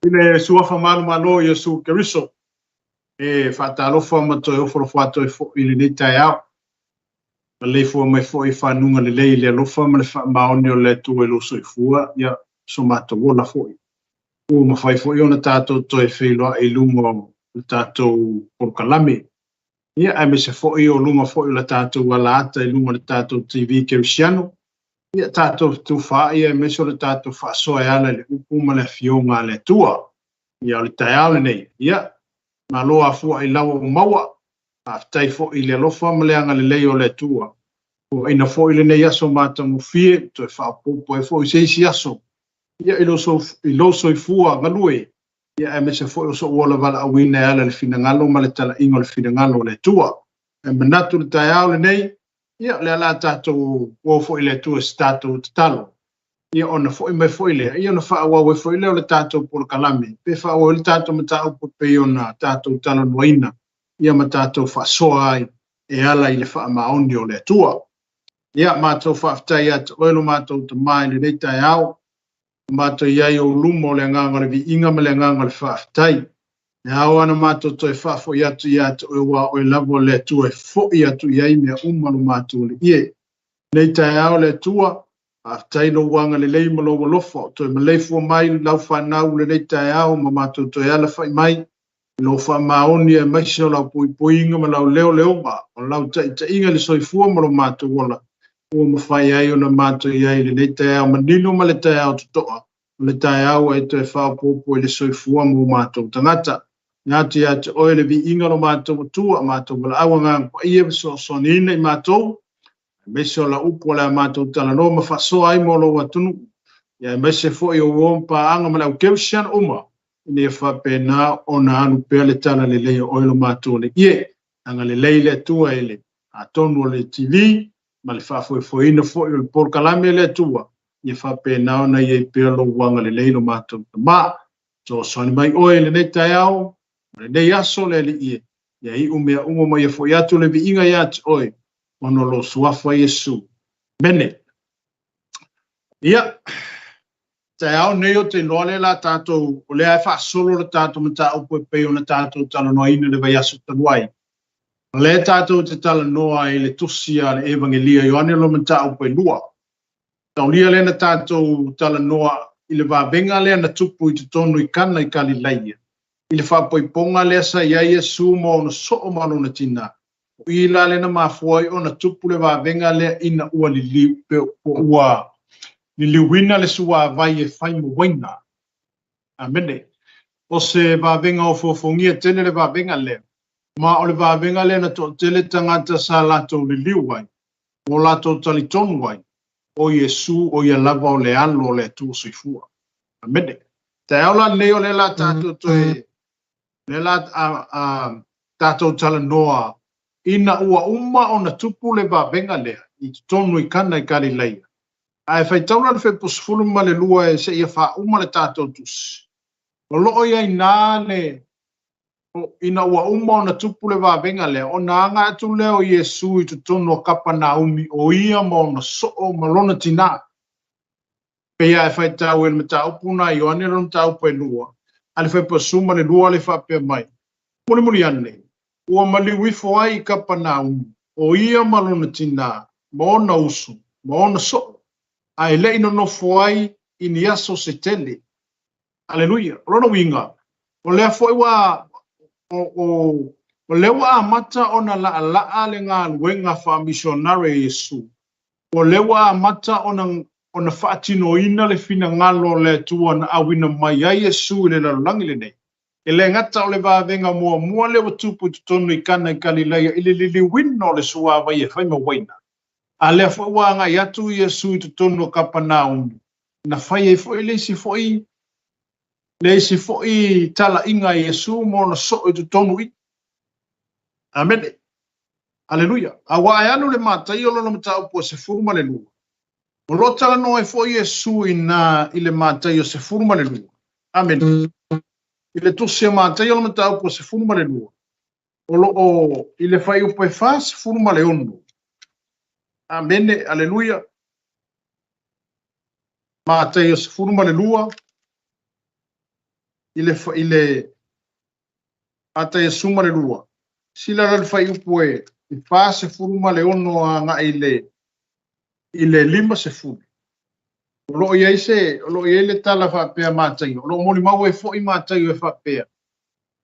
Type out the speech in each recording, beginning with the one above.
Ile suafa malo Yesu Keriso. Whaatalofa ma toi oforo whātoi fo ili nei tai au. Ma lei fua mai fo I whanunga le lei le alofa ma le whaamaoni o le tue loso I fua. Ia so mata wola fo I. Ua ma whai fo I ona tātou toi whailoa I lungo le tātou porkalame. Ia ai me se fo I o lunga fo I la tātou wala ata I lunga le tātou TV Kerisiano. Ia tātou tu wha ia me so le tātou wha soa ala le upuma le fionga le tua. Ia le tai au nei. Ia. Ma loa fua I lawa o maua, a tai fo I le alofa ma le anga le leo le tua. O ina fo I le nei aso mata mo fie, to e whaapopo e fo I seisi aso. Ia I loso I fua ngalue. Ia e me se fo I so uola wala awine ala le finangalo ma le tala ingo le finangalo le tua. E manatu le tai au le nei, ia le ala tato o fo I le tua stato talo. Ia ona fo I mai fo I le, ia ona wha awawe fo I leo le tātou por kalame. Pe wha awawe le tātou mata upo pe ona tātou talo noina. Ia ma tātou wha soa ai e ala I le wha maoni o le tua. Ia mātou wha aftai atu oelo mātou ta mai le nei tai au. Mātou iai o lumo le nganga le vi inga ma le nganga le wha aftai. E au ana mātou toi wha fo I atu I atu oewa oe lavo le tua e fo I atu iai mea umaru mātou le ie. Nei tai au le tua. Aftai no wanga le lei malo lofa to me lei fo mai lau fa na le lei tai au ma mato to ala fa mai lo fa maoni e mai so la pui puinga ma lau leo ma o lau tai inga le soi fu ma lo mato wala o ma fai ai ona mato ia le lei tai au ma nino ma le tai au to le tai au e to fa po le soi fu ma mato tangata ngati ya o le vi inga lo mato tu mato wala au nga ia so ni nei mato Meso la upo la mātou tala no ma whasoa ai mo lo watunu. Ia mese fo I o wompa anga mana u keusian uma. Ine whapena o na anu pea le tala le leo oilo mātou le ie. Anga le leile tua ele. A tonu le TV. Ma le whafo fo ina fo I o le porkalame le tua. Ia whapena o na ie pea lo wanga le leilo mātou. Ma. So soni mai oe le nei tai au. Le nei aso le le ie. Ia I umea umo mai fo I atu le vi inga I atu oe. Ono lo suafa Yesu. Mene. Ia. Te au neo te noale la tātou, o lea e wha solo la tātou mata upo e peo na tātou tala noa ina le vai aso tanuai. Le tātou te tala noa I le tusia le evangelia Ioane lo mata upo e lua. Tau lia le na tātou tala noa I le vāvenga lea na tupu I te tonu I kana I Kalilaia. I le whapoiponga lea sa ia Yesu mo na soo malo na tina. I la le na mafuai o na tupu le vāvenga lea ina ua li liu pe ua. Ni liwina le sua vai e fai mo waina. Amene. O se vāvenga o fofongia tene le vāvenga le. Ma o le vāvenga le na to tele tangata sa lato le liu wai. O lato talitonu wai. O Yesu o ia lava o le alo o le tu soifua. Amene. Te aula leo le la tato toe. Le la tato tala noa. Ina ua uma o na tupu le vāvenga lea. I tonu I kana I Kalilaia. Ai fai tauna le fe posfulu ma le lua e se ia fa uma le tātou tusi. O loo ia ina le ina ua uma o na tupu le vāvenga lea. O na anga atu leo Yesu I tutono kapa na umi o ia ma o na soo malona tina. Pea e fai tau e le mata upuna I oane lo mata upu e lua. Ale fai posuma le lua le fa pia mai. Muni muni ane. Ua mali wifo ai kapa na umi. O ia malona tina. Ma o na usu. Ma o na soo. Ai le ino no foi ini aso se tele. Aleluia. Rono winga. O lea foi wa o le wa amata ona la le nga wenga fa missionary Yesu. O le wa amata ona fatino ina le fina ngalo le tua na awina mai ai Yesu le la langi le nei. E le ngata o le va venga mua le watupu tonu I kana I Kalilaia ili li wino le sua vai e fai ma waina. A lea fo wanga I atu Yesu I tutono Kapanau. Na fai e fo le si fo I tala inga Yesu mo na so I tutono I. Amen. Aleluia. A wa anu le mata I olo no mata upo se furuma le lua. O lo tala no e fo Yesu I le mata I o se furuma le lua. Amen. I le tusia mata I olo mata upo se furuma le lua. O lo I le fai upo e fa se furuma le ono. Amene, aleluia. Mateus furuma le lua. ile ata e suma le lua sila le fai upu e fa se furuma le ono nga ile lima se furu lo ia ise lo ia le tala fa pe matai lo moli mau e foi matai e fa pe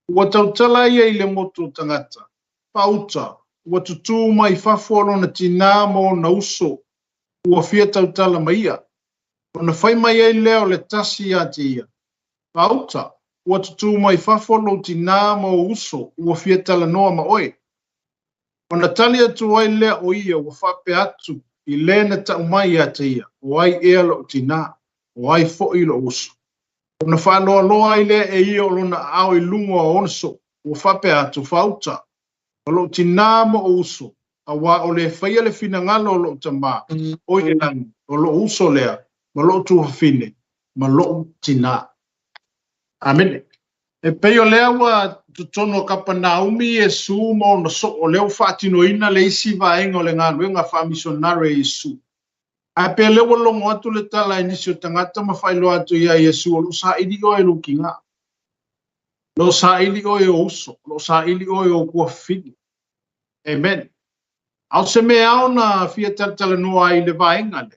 ua tautala ia ile motu tangata pauta ua tutu mai fa folo na tina mo na uso ua fia tautala mai ia ona fai mai ai leo le tasi a te ia pauta ua tutu mai fa folo tina mo uso ua fia tala noa ma oe ona tali atu ai lea o ia ua fa pe atu i lena ta umai a te ia o ai ea lo tina o ai fo i lo uso ona fa loa loa ai lea e ia o lona ao i lungo a onso ua fa pe atu fauta o lo tina mo uso a wa o le faia le fina ngalo o lo tama o i langi o lo uso lea ma lo tu hafine ma lo tina amen e peo lea wa tutono kapanaumi e su mo no so o leo fatino ina le isi vaenga o le ngaluenga fa missionare Yesu a pe le wolongo atu le tala inisio tangata ma failo atu ia Yesu o lo sa ili o e lukinga lo sa ili o e uso lo sa ili o e o kua fini amen au se me au na fia tala noa i le vaenga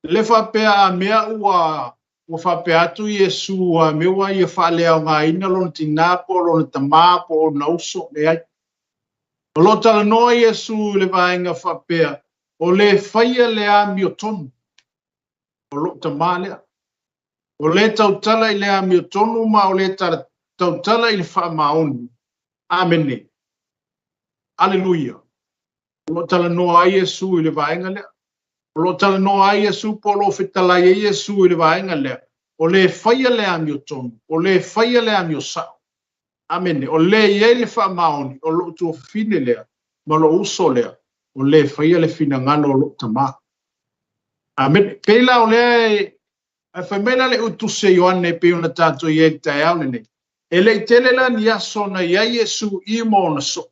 le fa pe a mea ua fa pe atu Yesu a me ua ia fa le au nga ina lon tina po lon tama po na uso le ai o lo tala noa Yesu le vaenga fa pe o le faia le a miotonu o lo tama le o le tautala i le a miotonu ma o le tautala i le fa maoni amen aleluia o lo tala noa Yesu i le vaenga le o lo tala noa Yesu po lo fitala Yesu i le vaenga le o le faia le a miotonu o le faia le a miosa amen o le ye le fa maoni o lo tu fine le ma lo uso le o le faia le fina ngalo o lo tama amen keila o le a famela le utu se Ioane pe ona tato ye tai au ne ele tele la ni aso na ya Yesu i mo na so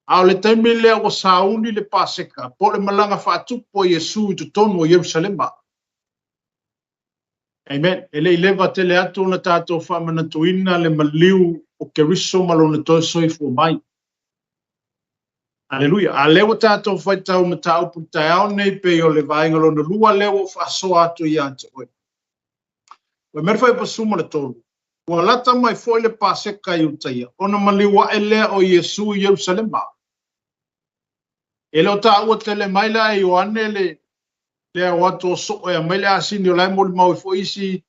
au le taimi le o sauni le paseka po le malanga fa tupo Yesu i tonu o Jerusalem ba amen ele leva tele atu na tato fa mana tuina le maliu o keriso malo na to soi fu mai aleluia a lewa tato fa tau na tau puta au nei pe o le vainga lo na lua lewa fa so atu ia te oi o mer fa pa suma le tonu o lata mai foi le paseka i utaia ona maliwa ele o Yesu i Jerusalem ba ele o ta ua tele mai la Ioane le watu so e mai le asini o lai mo mau fo isi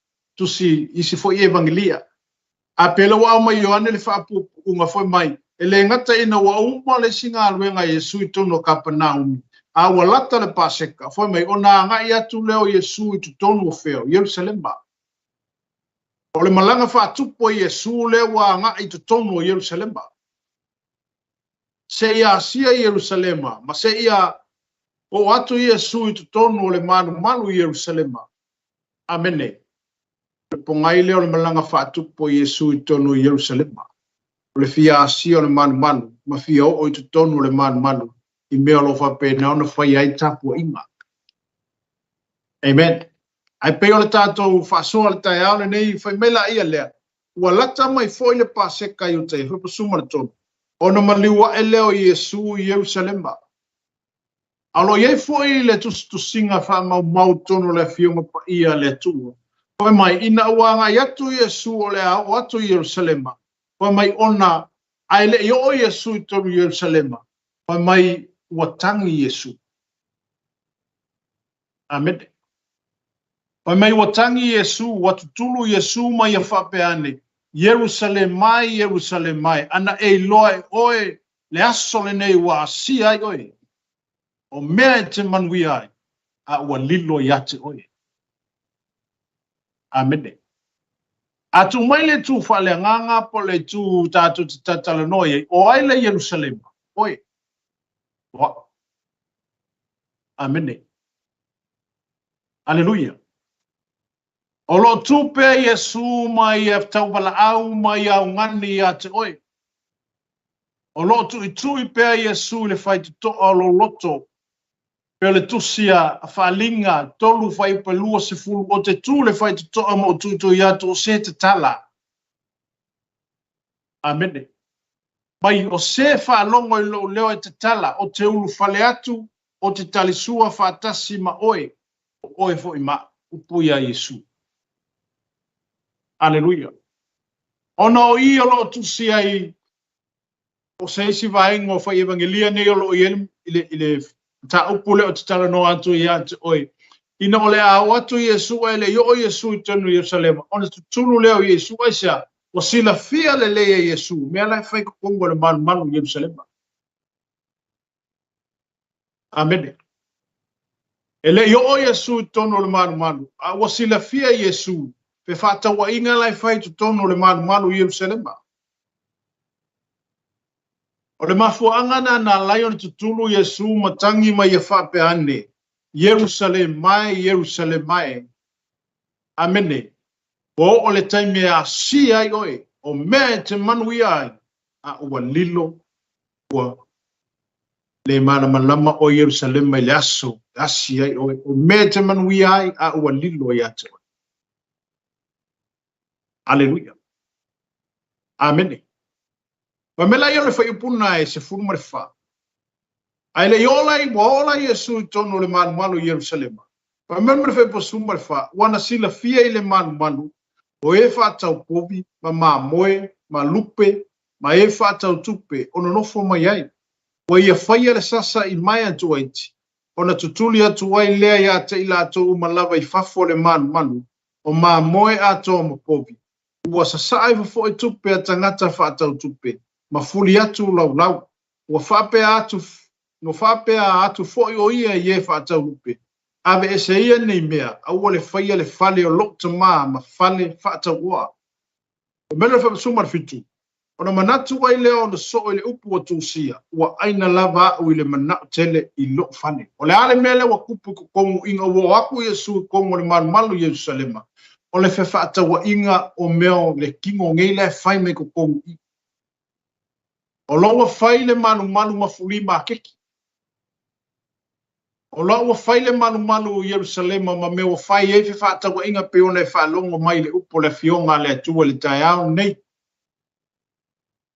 fo evangelia a pelo wa mai Ioane le fa pu unga fo mai ele ngata ina wa uma le singa alwenga Yesu i tono Kapernaum a wa lata le paseka fo mai ona nga ia tu leo Yesu i tono feo Jerusalem ba o le malanga fa tupo Yesu le wa nga i tono Jerusalem ba se ia sia Jerusalema ma se ia o atu Yesu i tonu o le manu Jerusalema. Amene. Pongai leo le malanga whaatupo Yesu i tonu Jerusalema. O le fia asia o le manu. Ma fia o i tonu o le manu. I mea lo whape na ona whai ai tapu inga. Amen. Ai peo le tātou whasoa le tai aole nei whai mela ia lea. Ua lata mai foi le paseka i o te hupasuma le tonu. Ona maliwa e leo Yesu i Jerusalema. Alo ye foi le tusinga fa mau tono le fioma pa ia le tu. Foi mai ina wanga yatu Yesu o le au atu Jerusalema. Foi mai ona ai le yo Yesu to Jerusalema. Foi mai watangi Yesu. Amen. Foi mai watangi Yesu watutulu Yesu mai ya fapeane. Jerusalem mai ana e loe oe le aso le nei wa si ai oe. O mea te manui ai, a ua lilo ia te oe. Amene. A tu mai le tu whale nganga po le tu tātou te tatala noi, o ai le Jerusalem. Oe. Wa. Amene. Aleluia. O lo tu pe Yesu mai e tau wala au mai au ngani ia te oe. O lo tu i tui pe Yesu le whai te toa lo loto. Pele tusia falinga tolu fai pelua se fulu o te tu le fai te toa mo tu ia to se te tala. Amene. Mai o se whaalongo i lo leo e te tala o te ulu whale atu o te talisua whaatasi ma oe fo i ma upuia Yesu. Aleluia. Ona o i o lo tusi ai o se isi vaengo whai evangelia ne o lo i ele ta upule o te tala no atu i atu oe. Ina ole a watu Yesu ele yo o Yesu i tonu Yerusalema. Ona tutulu leo Yesu ai sea o sila fia le leia Yesu. Mea lai whai kukongo le manu Yerusalema. Amen. Ele yo o Yesu i tonu le manu. A o sila fia Yesu. Pe whata wa inga lai whai tu tonu le manu Yerusalema. O le mafuanga na laion tutulu Yesu matangi mai e whape ane. Jerusalem mai. Amene. O le taime a si ai oe. O mea te manui ai. A ua lilo. Ua le mana malama o Jerusalem mai le aso. Asi ai oe. O mea te manui ai. A ua lilo ai ate oe. Aleluia. Amene. Wa mela yo le fa ipuna e se funu le fa. Ai le yolai wa ola Yesu i tonu le manu Jerusalem. Wa mela fa po summa fa wana sila fia i le manu. O e fa tau povi ma moe ma lupe ma e fa tau tupe ono no fo mai ai. Wa ia faia le sasa i mai atu aiti. Ona tutuli atu ai lea ia te ila atu umalava i fafo le manu. O ma moe atu ma povi. Ua sasai fo e tupe a tangata fa tau tupe. Ma fuli atu lau. Ua whapea atu fo i o ia i e whaatau lupe. Ave e se ia nei mea, aua le whaia le fale o lokta ma fale whaatau ua. O mele wha sumar fitu. Ona manatu ai leo na so i le upu o tūsia. Ua aina lava au i le manau tele i lo fane. O le ale mele wa kupu kukongu inga ua aku Yesu kongo le malu Jerusalema. O le whaatau wa inga o meo le kingo ngeile whai me kukongu i. O loa whai le manu mafuli ma keki. O loa whai le manu Jerusalema ma mea whai e whaata wa inga peona e whaalongo mai le upo le fionga le atua le taiao nei.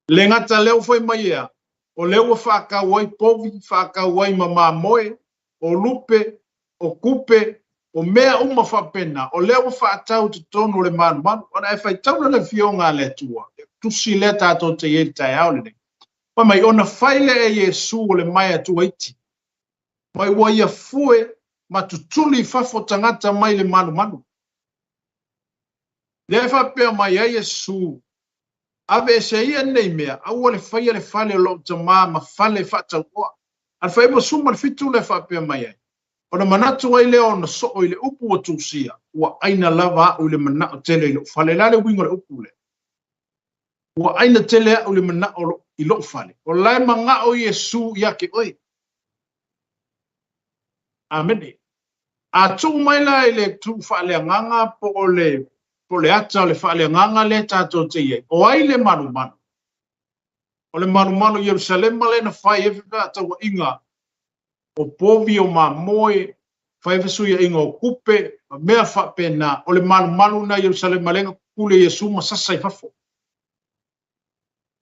Le ngata leo whai mai ea. O leo whaaka wai povi, whaaka wai ma moe, o lupe, o kupe, o mea uma whapena. O leo whaatau te tonu le manu. Ona e whai tauna le fionga le atua. Tusi le tato te e taiao le nei. Pa mai ona whaile e Yesu o le mai atua iti. Mai wa ia fue matutuli fafo tangata mai le manu. Le whapea mai a Yesu. Ave se ia nei mea. Aua le whaia le fale o lo ma fale whatau oa. Al whaiba sumar fitu le whapea mai ai. Ona manatu ai leo na so o ile upu o tūsia. Ua aina lava au le manao tele ilo. Fale lale wingo le upu le. Ua aina tele au le manao ilo fale. O lai manga o Yesu yake oi. Amen. A tu mai la ile tu fale nganga po le ata le fale nganga le tato te ye. O ai le manu. O le manu Jerusalem le na fai e ta wa inga. O povi o ma moe fai fesuia inga o kupe mea fa pena. O le manu na Jerusalem le kule Yesu ma sasai fafo.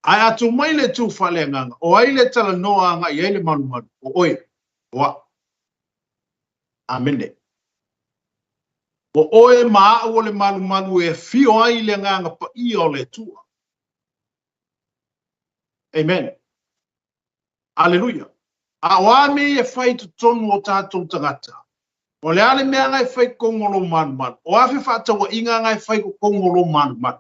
Ai atu mai le tu fale nganga. O ai le tala noa anga i le manu. O oi. Wa. Amene. O oe maa o le manu e fio ai le nganga pa i o le tua. Amen. Aleluia. A wame e fai tu tonu o tātou tangata. O le ale mea ngai fai kongolo manu. O afe whātawa inga ngai fai kongolo manu.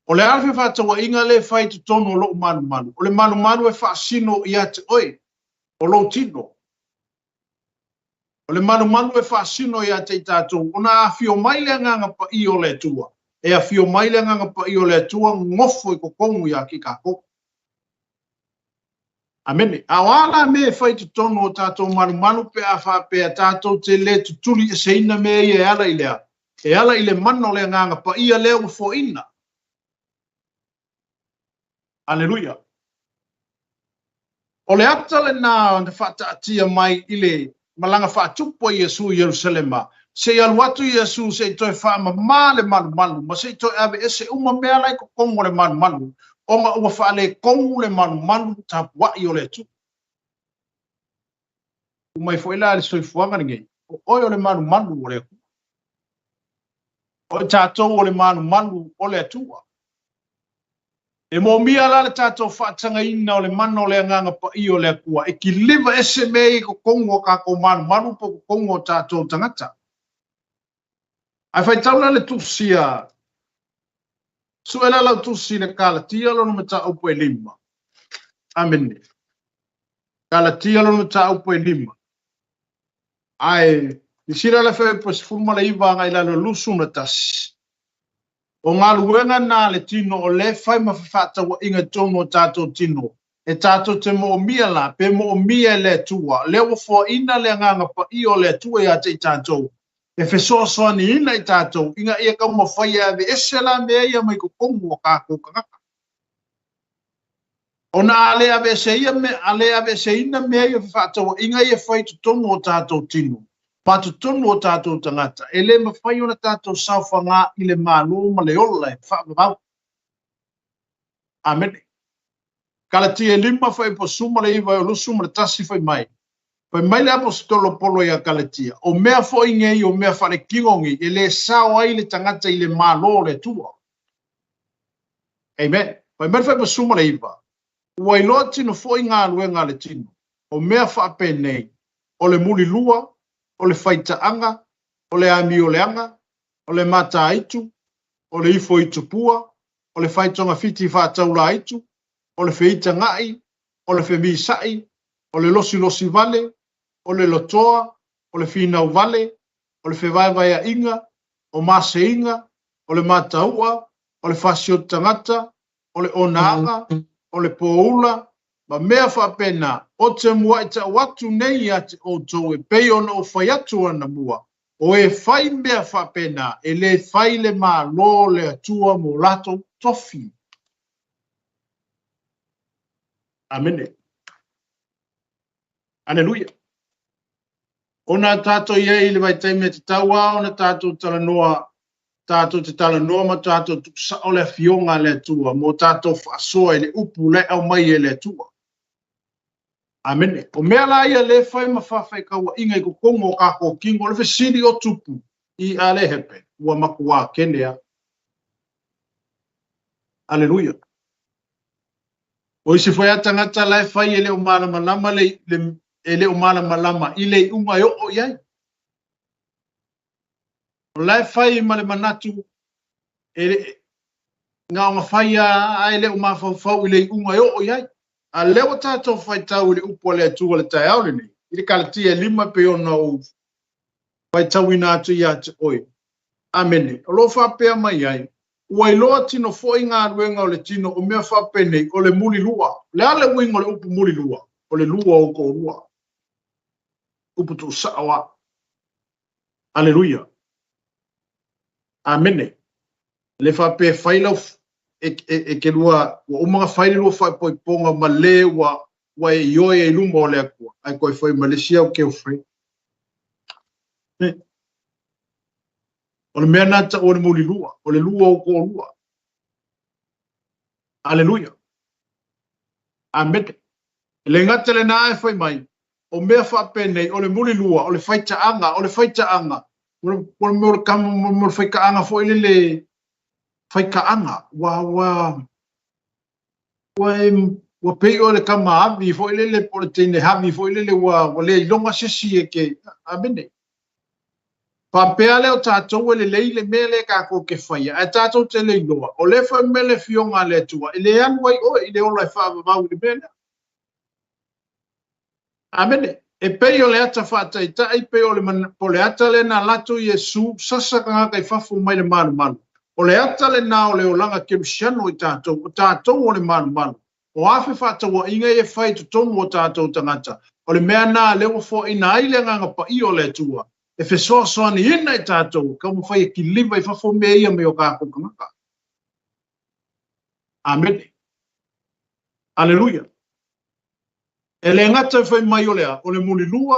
O le ale whātawa inga le fai tu tonu o lo manu. O le manu e whaasino i ate oi. O lo tino. O le manu e whaasino i ate i tātou. Ona a fio mai le nganga pa i o le tua. E a fio mai le nganga pa i o le tua ngofo i kokongu i a ki kako. Amene. A wala me fai tu tonu o tātou manu pe a whape a tātou te le tutuli e seina me i e ala i lea. E ala i le mano le nganga pa i a leo fo ina. Aleluia. O le ata le nā o te whata atia mai i le malanga whatupo i Jesu Jerusalema. se alu atu Iesu se toi whaama le malu ma se toi ave ese uma mea lai ko kongo le malu o nga ua whaale kongo le malu tapua i o le tu umai fo ila le soifuanga ni ngei o oi o le malu o le o tātou o le malu o le atua e mo mia la le tātou whaatanga ina o le mana o le anganga pa i o le akua e ki liva ese mei ko kongo ka ko malu po kongo tātou tangata ai fai taula le tusia suela la tusi le kalatia lo no mata upo e lima amen kalatia lo no mata upo e lima ai di sira la fe pues fuma le iva ngai la lusu na tas o ngā luenga nā le tino o le fai mawhawhata wa inga tono tātou tino e tātou te mo mia la pe mo mia le tua le o fo ina le nganga pa i o le tua ia te tātou e fesoa soa ni ina i tātou inga ia ka mawhai ave ese la mea ia mai ko kongo ka kukangaka o na ale ave se ia me ale ave se ina mea ia whawhata wa inga ia fai tu tono tātou tino patu tonu o tātou tangata. E le mawhai o na tātou sauwha ngā i le mālo ma le ola e whaamamau. Amen. Kalatia lima whai po suma le iwa o lusu ma le tasi whai mai. Whai mai le apostolo polo ia kalatia. O mea fo ingei o mea whare kingongi e le sao ai le tangata i le mālo le tua. Amen. Whai mai whai po suma le iwa. Wai loa tino fo inga luenga le tino. O mea whaape nei. O le muli lua. O le whaitaanga, o le amioleanga, o le mata aitu, o le ifo itupua, o le whaitonga fiti whaataula aitu, o le whita ngai, o le whemisai, o le losi vale, o le lotoa, o le whinau vale, o le whewaiwai inga, o mase inga, o le mataua, o le whasio tangata, o le onaanga, o le poula, ma mea whapena, o te mua i ta watu nei ate o tau e pei ona o whai atu ana mua. O e whai mea whapena, e le whai le mā lo le atua mo lato tofi. Amene. Aleluia. Ona tātou ia i le vai taime te taua, ona tātou tala noa, tātou te tala noa ma tātou tuksa o le fionga le atua, mo tātou whaasoa i le upu le au mai e le atua. Amen. O mea la ia le fai mawhawhai kaua inga i ko kongo o kako kingo le whesiri o tupu i a le hepe ua makua kenea. Aleluia. O isi whai atangata lai fai e leo malama lama e leo malama lama i le unga i o iai. O lai fai ma le manatu ngā o mawhai a e leo mawhau i le unga i o iai. A leo tātou whai tau le upo le atua le tai au le nei. I le kalatia lima pe ona o whai tau ina atu i atu oi. Amene. O lo whapea mai ai. Ua i loa tino fwoi ngā ruenga o le tino o mea whape nei o le muli lua. Le ale wingo le upu muli lua. O le lua o ko lua. Upu tu saawa. Aleluia. Amene. Le whape whailau e ke lua o mga whaile lua whai poi ponga ma le wa e ioe e luma o le akua. Ai koe whai Malaysia o ke o whai. O le mea nata o le muli lua. O le lua o ko lua. Aleluia. Amen. Le ngata le na e whai mai. O mea whape nei o le muli lua. O le whaita anga. O le whaita anga. O le whaika anga fo ile le fai ka anga wa pei o le kama havi fo ile le politene havi fo ile le wa le longa sesi e ke amene pa pea le o tātou le leile mele ka ko ke fai a tātou te le loa o le fa mele fionga le tua ile an wai o ile o lai fa va u mele amene e pei o le ata fa tai tai pei o le po le ata le na lato Yesu sasa ka kai fa fu mai le manu o le ata le nā o le olanga kerusiano i tātou, o tātou o le manu. O awhi whātaua inga e whai tu tomu o tātou tangata. O le mea nā leo fo ina aile nganga pa i o le tua. E whesoa soani ina i tātou, ka mo whai e ki liva i whafo mea ia me o kāko kamaka. Amen. Aleluia. E le ngata whai mai o lea, o le muli lua,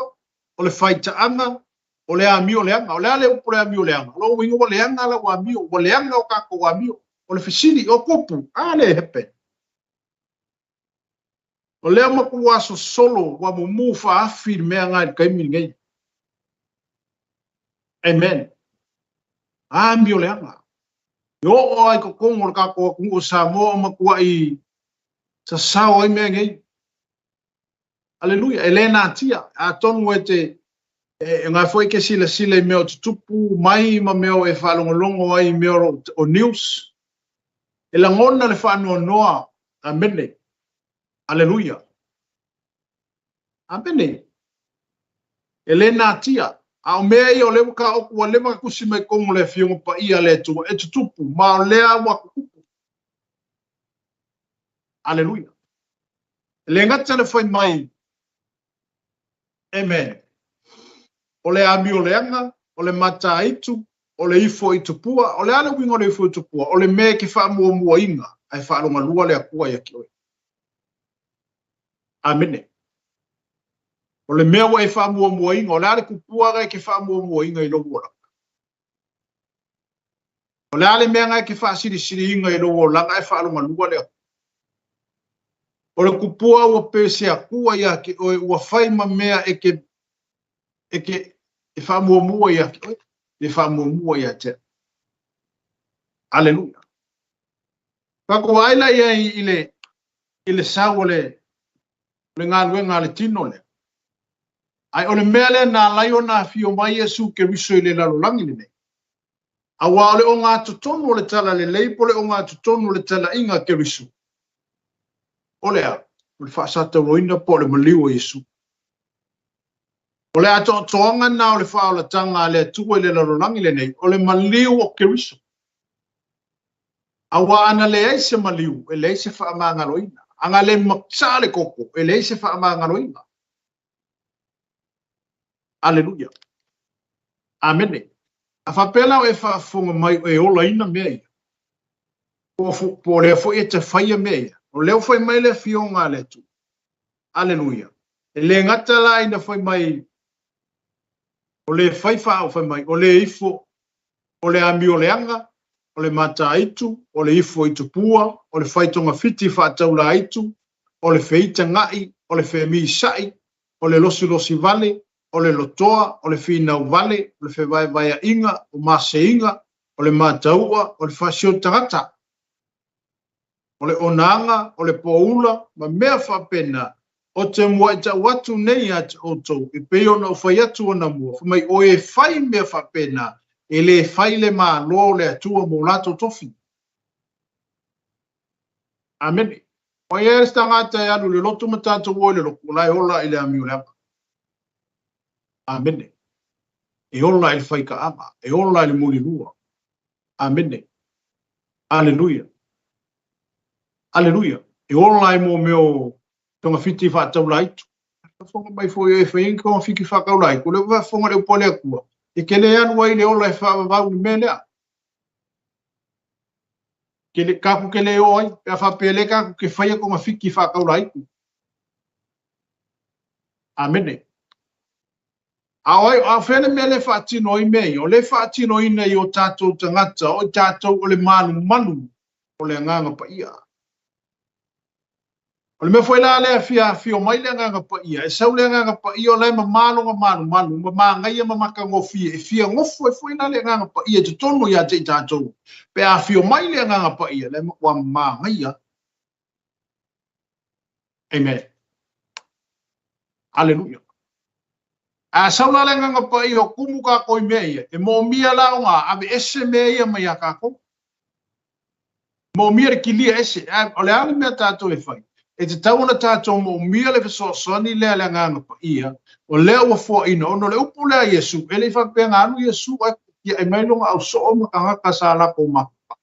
o le whai taanga, o le ami o le anga o le ale o le ami o le anga lo wingo o le anga la o ami o le anga o ka ko ami o le fisili o kopu ale hepe o le ama ku aso solo wa mo mu fa afir me anga kai mi ngai amen ami o le anga yo o ai ko ko ka ko ku sa mo ma ku ai sa sao ai me ngai aleluia elena tia a tonu ete nga foi ke sila me o tupu mai ma me o e falongolongo ai me o news e la ngona le whanua noa amene aleluia amene elena tia a o mea i o lewa ka oku wa lewa kusi mai kongo le fiongo pa ia le tu e tupu ma o lea wa kupu aleluia le ngata le foi mai amen o le ami o le anga o le mata itu o le ifo i tupua, o le ale wingo le ifo i tupua, o le me ki wha mua inga, ai wha alonga lua le akua ia ki oe. Amene. O le mea wa e wha mua inga, o le ale kupua gai ki wha mua inga i logo langa. O le ale mea ngai ki wha siri inga i logo langa, ai wha alonga lua le akua. O le kupua ua pese akua ia ki oe, ua whai ma mea e wha mua ia ki oe, e wha mua ia te. Aleluia. Kako aila ia ile sao le ngā luenga le tino le. Ai ole mea le nā laio nā fio mai Yesu ke riso i le lalolangi le nei. Awa ole o ngā tutonu le tala le leipole o ngā tutonu le tala inga ke riso. Ole a, ole whaasata roina po le maliu o Yesu. Ole a toanga nā ole whaola tanga le tuwe le lalolangi le nei, ole maliu o ke riso. Awa ana le eise maliu, e le eise whaamanga roina. Anga le maksale koko, e le eise whaamanga roina. Aleluia. Amene. A whapela o e whaafonga mai o e ola ina mea. Po leo fo e te whaia mea. O leo whai mai le fionga le tu. Aleluia. E le ngata la ina whai mai. O le whai whao whai mai. O le ifo. O le ami o le anga. O le mata aitu. O le ifo i tupua. O le whaitonga fiti whaataula aitu. O le feita ngai. O le whemi sai. O le losi vale. O le lotoa, o le whina vale, o le whewaiwaia inga, o mase inga, o le mātaua, o le whasio tangata. O le onanga, o le poula, ma mea whapena, o te mua i ta watu nei ati o tau, i peo na o whai atu ana mua, mai o e whai mea whapena, e le whai le maa lo le atua mo lato tofi. Amen. O e ere stangata e anu le lotu matata uo le loku, lai ola i le amiu leapa. Amene. E ola il whaika ama. E ola il muli lua. Amene. Aleluia. Aleluia. E ola i mo meo tonga fiti whaataula itu. Whonga mai fo e whainga konga fiki whakaula i. Kule whonga leo pole akua. E kele anu ai le ola i whaavau ni melea. Kele kaku kele o ai. Pea whapele kaku ke whaia konga fiki whakaula i. Amene. Ai a fene me le fatino i me o le fatino ina i o tatou tangata o tatou o le manu o le nganga pa ia. O le me foi la le fia mai le nganga pa ia e sau le nganga pa ia o le manu ma ngai ma maka ngofi e fia ngofo e foi la le nganga pa ia te tonu ia te tatou pe a fio mai le nganga pa ia le wa ma ngai. Amen. Hallelujah. A saula le nganga pa i o kumu ka koi mea e mo mia la nga ave ese mea ia mai a kako. Mo mia re kilia ese, o le ale mea tātou e whai. E te tauna tātou mo mia le fiso soni lea le nganga pa ia, o lea ua fua ina, ono le upu lea Yesu, e le whakpea ngānu Yesu, ia e mailonga au so o makangaka sa la ko maka.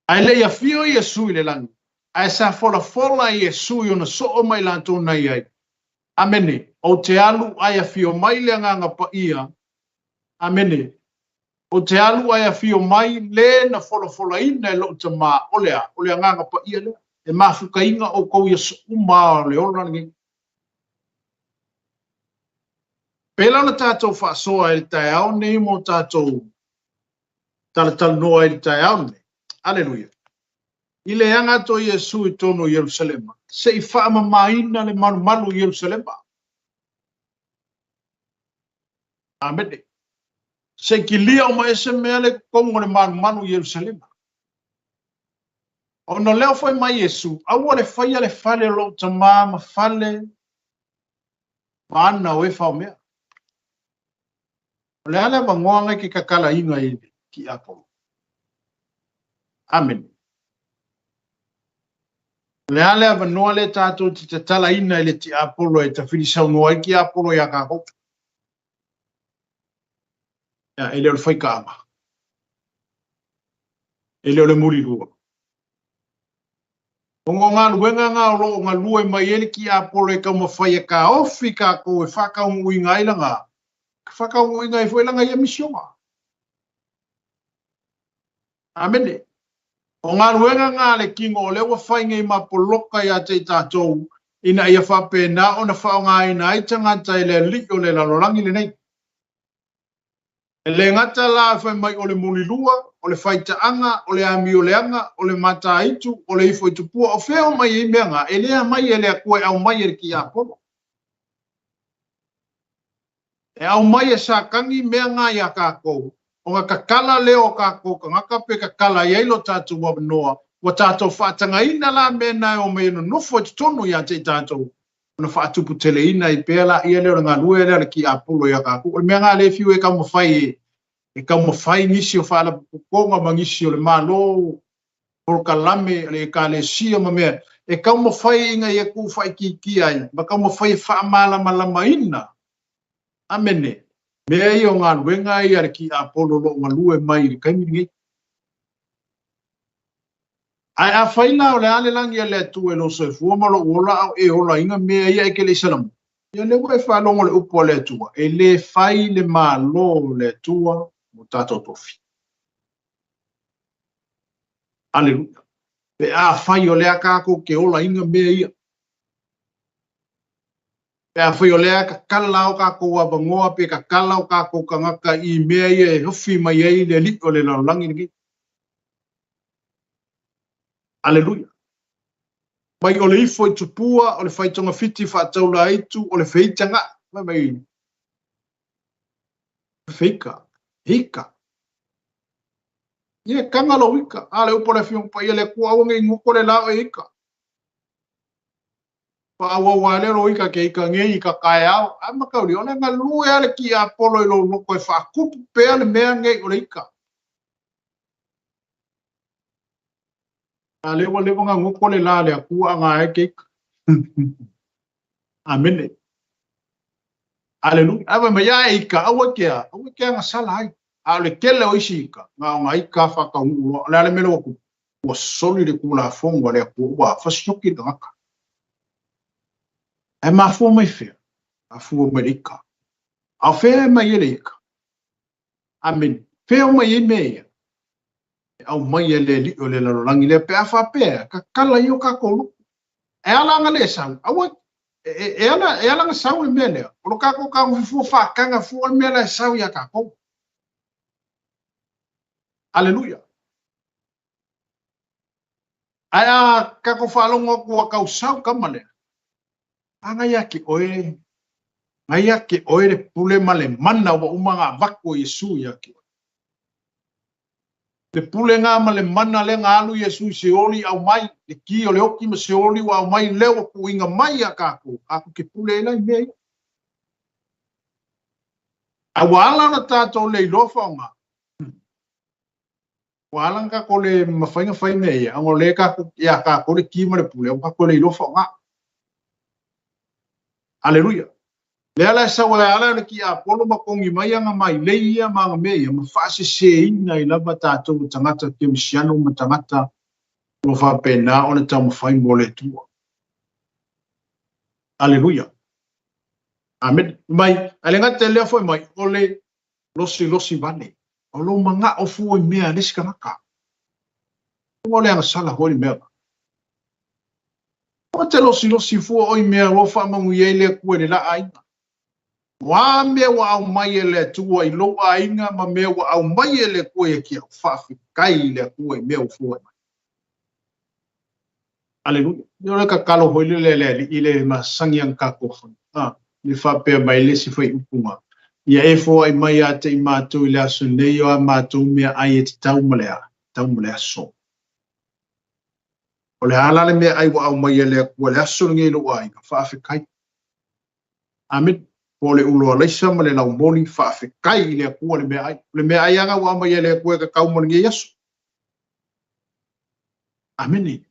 Ai le ia fio Yesu i le langi. Ai sa fola Yesu i ona so o mai lantou nai ai. Amene. O te alu ai a fio mai le nganga pa ia. Amene. O te alu ai a fio mai le na fola ina e lo te maa. Olea nganga pa ia le. E mafuka inga o kou Yesu uma le ona ngi. Pela na tātou whaasoa e tai au nei mo tātou tala noa e tai au nei. Aleluia. I le anga to Iesu i tono Yerusalema. Se i whaama maina le malu Yerusalema. Amen. Se ki lia o ma ese mea le kongo le malu Yerusalema. O no leo foi mai Iesu. Aua le whaia le fale lo tamā ma fale. Maana o e whao mea. Le ale wangoanga ki kakala inga i ki Apollo. Amen. Le ale wanoa le tātou ti te tala ina i le ti Apollo e ta whirisau noa i ki Apollo i a kako. Ya, e leo le whai kaama. E leo le muri rua. Ongo ngā luenga ngā ro ngā lua mai ele ki Apollo e kau mawhai e ka ofi ka ko e whakaungu i ngā ilanga. Whakaungu i ngā i whailanga i a misionga. Amen. O ngā ruenga ngā le kingo o lewa whainga i mapoloka i a te tātou ina ia whapena o na whao ngā ina i tangata i le li o le lalorangi le nei. E le ngata la whai mai o le mulilua, o le whaitaanga, o le ami o le anga, o le mata itu, o le ifo i tupua, o wheo mai i meanga, e lea mai e lea koe au mai e ki a pono. E au mai e sa kangi meanga i a kākou. O ngā kakala leo kākou, ka ngaka pe kakala i eilo tātou wabanoa, wa tātou whaatanga ina la mena o me ino nofo i tono i a te tātou. Ona whaatupu tele ina i pēla i leo ngā rue lea ki a polo i a kākou. O mea ngā le fiu e kau mawhai e kau mawhai nisi o whaala pukonga mangisi o le malo, porka lame, le ka le sia ma mea. E kau mawhai inga i e ku whai ki ai, ma kau mawhai whaamala malama ina. Amene. Mea i o ngā ruenga i are ki a polo lo ngā lue mai i kaimiri. Ai a whaina o le ale langi a le atu e lo so e fuamalo ola au e ola inga mea ia e ke le salamu. Ia le ua e whalongo le upo le atua. E le whai le mā lo le atua mo tātou tofi. Aleluia. Pe a whai o le a kako ke ola inga mea ia. Pe a whai o lea ka kalau kako wa bangoa pe ka kalau kako ka ngaka i mea ia e hufi mai ei le li o le lalangi niki. Aleluia. Mai o le ifo i tupua, o le whaitonga fiti whaataula aitu, o le whitanga, mai. Whika, hika. Ia kangalo hika, ale upo le whiongpa ia le kua awange i ngoko le lao e hika. Awa walero ika ke ika nge ika kai au ama kauri ona nga lue ale ki a polo i lo loko e whakupu pea le mea nge o le ika. A lewa nga ngoko le la le a kua ngā e ke ika. Amene. Aleluia. Awa me ia e ika awa kea nga sala hai. A le kele o isi ika. Ngā ika whakaungu. Le ale mele waku. Ua soli le kula fonga le a kua ua fasioki na ngaka. E mafua mai whea, mafua mai ika. A whea mai ele ika. Amen. Whea mai e mea. Au mai ele li o le larorangi le pea whapea, ka kala i o ka kolo. E alanga le sau. Awa, e alanga sau e mea lea. Olo kako ka uwhifua whakanga fua mea le sau i a ka kolo. Aleluia. Aia kako whalonga kua kau sau kamalea. Ngai ake oe le pule ma le mana wa umanga wako Yesu i ake. Le pule ngā ma le mana le ngā alu Yesu se oli au mai, le ki o le oki ma se oli wa au mai leo ku inga mai a kako, ako ke pule ela i mei. A wala na tātou le ilofa o ngā. Wala nga ko le mawhainga whai mei, ango le kako, ia kako le ki ma le pule, o kako le ilofa o ngā. Aleluia. Le ala sa wa ala le ki a polo makongi mai anga mai le ia ma me ma fase se ina i lava tātou tangata ke misiano ma tangata no fa pena ona tamu fai mole tua. Aleluia. Amen. Mai ale ngata le foi mai ole losi vane. O lo manga o fu i mea le skanaka. O le anga sala holi mea. O te losi fu o i mea lo fa mangu ye le ku le la ai. Wa me wa au mai le tua I lo ainga ma me wa au mai le koe ki au whaafi kai le koe me au fua. Aleluia. Yo ka kalo hoi le I le masangiang kako. Ni whapea mai le si whai upunga. Ia e fo ai mai a te I mātou I le aso nei o a mātou mea ai e te taumalea so. O le halale mea ai wa au mai le kua le aso ngei lo ainga whaafi kai. Amen. Po le ulo alaisa ma le lau moni whaafikai le kua le mea ai. Le mea ai anga wa mai le kua ka kaumoni nge yasu. Ameni.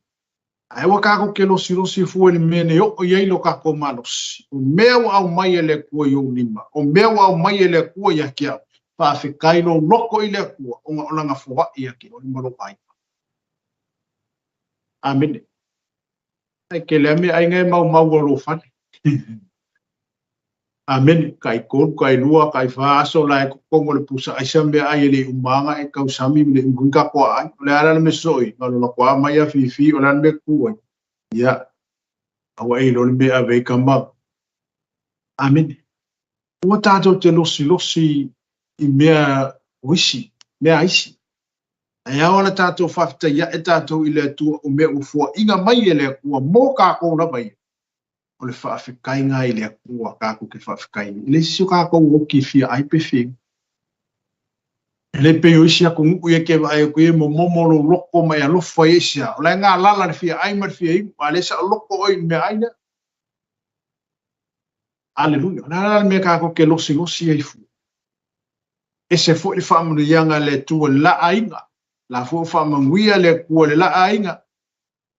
Ai wa kako ke losi fua le mea ne o iei lo kako malosi. O mea wa au mai le kua i o nima. O mea wa au mai le kua i aki au. Whaafikai lo loko I le kua. O nga olanga fua I aki o nima lo ai. Ameni. Ai ke le mea ai ngai mau lo fane. Amen kai kon kai lua kai fa so lai ko mo le pusa ai sambe ai le umanga e kau sami le ngunga ko ai le ala me soi ngalo la kwa mai a fi o lan be ku ya awa e lo me ave kamba amen o tato te losi I mea wisi mea isi ai ona tato fafta ya e tato I le tu o me u fo inga mai le ku mo ka ko na mai o le whaafikai ngā I le akua kāku ke whaafikai. Le sio kāko o ki fia ai pe whing. Le pe o isi ako nguku e ke vai ko e mo momolo loko mai a lofa isia. O le ngā lala le fia ai mar fia imu. A le sa loko oi me aina. Aleluia. Nā lala me kāko ke losi ai fu. E se fo I whaamunu ianga le tua la ainga. La fo whaamanguia le kua le la ainga.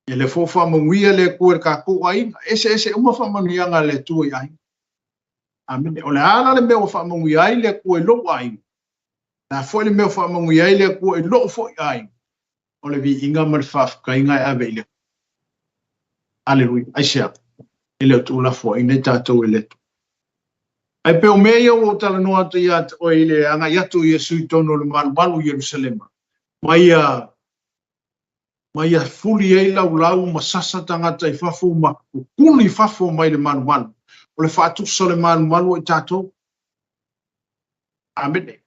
E le fofa manguia le kua ka ko ai ese uma fa manuanga le tu ai amen o le ala le me fa manguia ai le kua lo ai na fo le me fa manguia ai le kua lo fo ai o le vi inga mar fa ka inga ave le aleluia ai sia ele tu la fo ine tato ele ai pe o me yo o tala no atu ya o ile anga ya tu Yesu tono le malu Jerusalem mai a fuli e lau masasa tangata I fafo ma kuli fafo mai le manu o le whaatusa le manu I tātou amene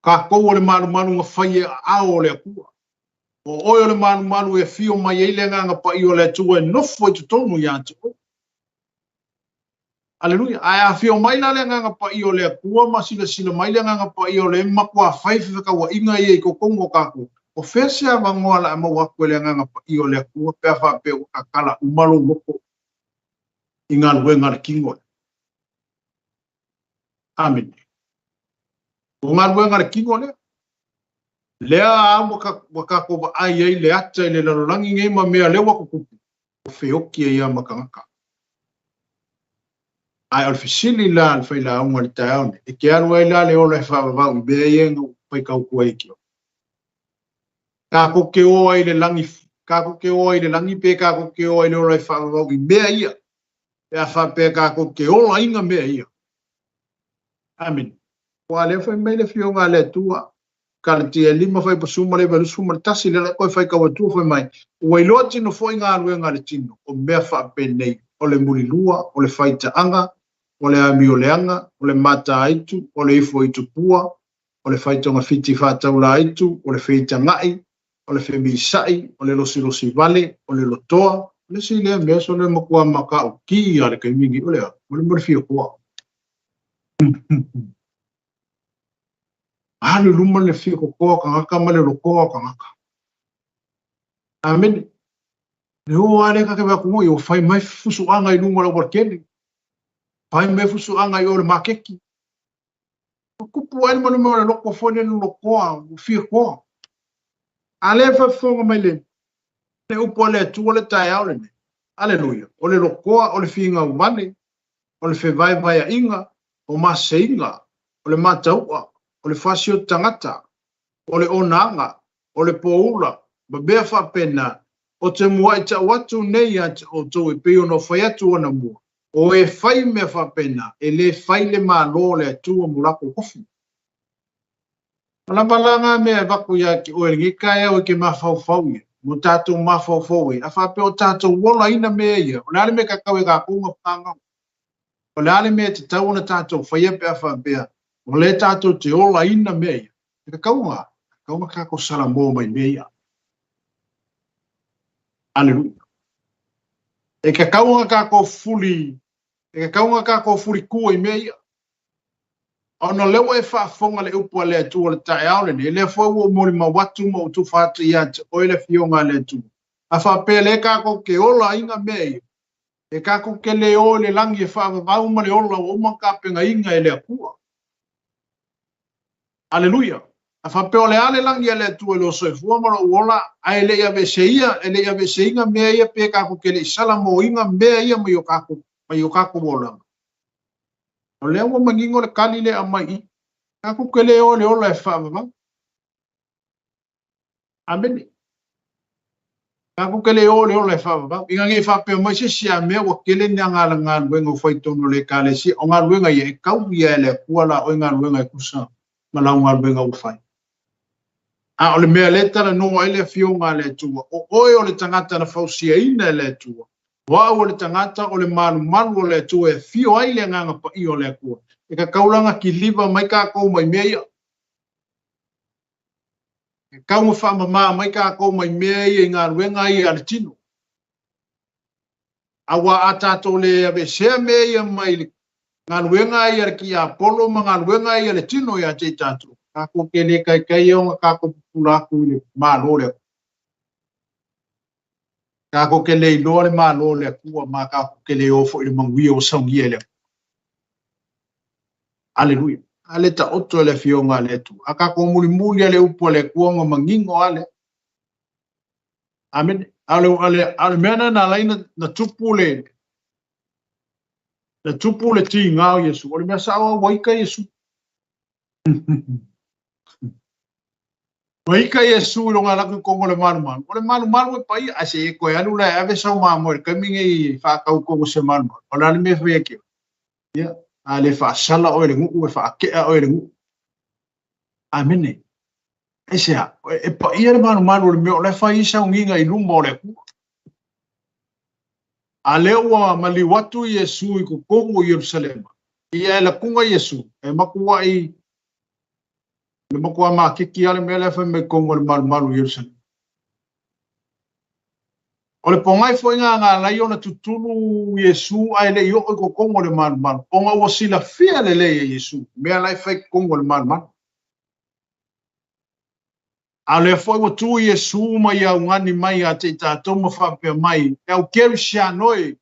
ka kou le manu nga whai ao le akua o oi le manu e fio mai e le nganga pa I o le tua nofo I tutonu I atu aleluia ai a fio mai la le nganga pa I o le akua ma sila mai le nganga pa I o le makua whaifi ka wa inga I ko kongo kako o fesia wangoa la mo wa ko le nganga I o le ku pe fa pe o kala umalo loko ingal we ngal kingo amen o ngal we ngal kingo le a mo ka ko ai le ata le langi ngai ma me le wa ko o fe o ki ia makanga ai al fisili la al fa la un taon e ke aru la le o le fa va be yengo pe ka ko e ki ka ko ke o ai le langi pe ka ko ke o ai le ora fa o i mea ia e fa pe ka ko ke o inga mea ia amen wa le fa me le fio nga le tua ka le tia lima fa po suma le velu suma tasi le ko fa ka o tu fa mai o i loti no fo nga lu nga le tino o mea fa pe nei o le muri lua o le faita anga o le ami o le anga o le mata aitu o le ifo itu pua o le faita nga fiti fa taula aitu o le faita ngai o le femi sai o le losi vale o le lotoa le si le me so le makua maka o ki ale ke mingi o le mo fio ko ale luma le fio ko ka male lo ko ka amen le o ale ka ke ba ko yo fai mai fusu anga I luma lo workeni fai mai fusu anga yo le makeki ku pu ai mo le lo ko fone lo ko fio ko ale fa fonga mai le upo le tu le tai au le aleluia o le lokoa o le finga umane o le fevai vai inga o maseinga o le mataua o le fasio tangata o le onanga o le poula ba be fa pena o te mua I ta watu nei at o to e pe no fa atu ona mu o e fai me fa pena e le fai le malo le tu o mulako kofi Malanga me vaku ya ki o ngi kai o ke mafau mo tatou mafau a fa pe o tatou wola ina me ia o nale me ka kawe ka kunga panga O le ale mea te tau na tātou whaia pe a whapea. O le tātou te ola ina mea. E ka kaunga kako sala mō mai mea. Aleluia. E ka kaunga kako fuli, kua i mea. Ona lewa e whaafonga le upua le atua le tae aole ni, le whau o mori ma watu mo utu whātu i ate, oile fionga le atua. A whapea le kako ke ola inga mea. E kako ke le o le langi e whaavavau ma le ola o makapenga inga e le akua. Aleluia. A whapea o le ale langi e le atua le oso e fuamara uola, a e le ia vese inga mea ia pe kako ke le isala mo inga mea ia mai o kako wolanga. O lea wa mangingo le kali le amai, kako ke le o le ola e whaavavau. Amene. Kako ke le o le ola e whaavavau. Inga nge whapea mai se sia mea wa kele ni angala ngā luenga o whaitono le kale si, o ngā luenga ia e kau ia le kuala o ngā luenga e kusa, malau ngā luenga o whai. A o le mea le tala no ele fionga le tua, o oe o le tangata na fausia ina le tua. Wa o le tangata o le manu o le tua e fio ai le nganga pa i o le kua. E ka kaulanga ki liva mai ka kou mai mea. E kaunga whamama mai ka kou mai mea i ngā ruenga i ale tino. A wa a tato le ave sea mea i mai ngā ruenga i ale ki a polo ma ngā ruenga i ale tino i a te tato. Kako ke le kai o ngā kako pulaku i le mālo le. Kako ke le iloa le mālo le kua ma kako ke le ofo i le manguia o saungia le. Aleluia. Ale ta oto le fionga le tu. A kako muli le upo le kua ngā mangingo ale. Amen. Ale mena na laina na tupu le. Na tupu le ti ngāo Yesu. Ole mea sawa waika Yesu. Waika Yesu lo ngā laku kongo le manu. Ole manu e pai ase e koe alu la ave sau māmo e kaminga i whakau kongo se manu. Ole ale me whea keo. Ia. Ale whaasala o ele ngu, e whaakea o ele ngu. Amene. E sea, e pai ale manu le meo le whai isa nginga i luma o le kua. A lewa mali watu Yesu i ko kongo i Yerusalema. Ia e la kunga Yesu. E makua i le makua ma kiki ale mele fa me kongo le malu Yerusalem. O le pongai foi ngā lai ona tutulu Yesu ai le yo ko kongo le malu. Ponga o sila fia le Yesu. Mea lai fai kongo le malu. A le foi o tu Yesu mai au ngani mai a te tātou ma whapea mai. E au keru sia noi.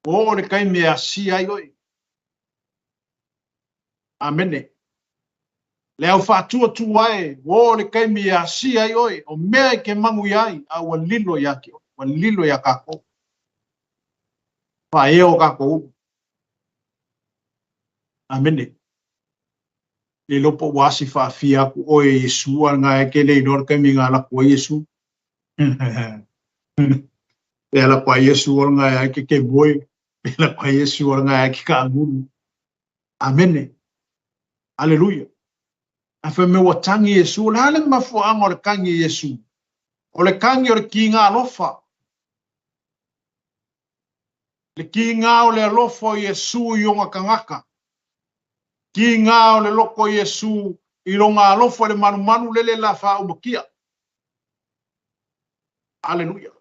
O le kai mea si ai oi. Amene. Le au whātua tu ai, o le kai mea si ai oi, o mea ke mangu ai, a wa lilo ya ki, wa lilo ya kako. Wha eo kako. Amene. Le lopo wasi whaafia ku oe Yesu, a ngā eke le inor kai mi ngā lakua Yesu. Le lakua Yesu, o ngā eke ke boi, le lakua Yesu, o ngā eke ka anguru. Amene. Aleluia. A wha me watangi Yesu, le hale mafuanga o le kangi Yesu. O le kangi o le ki ngā alofa. Le ki ngā o le alofa o Yesu i onga kangaka. Ki ngā o le loko Yesu i longa alofa le manu lele la wha umakia. Aleluia.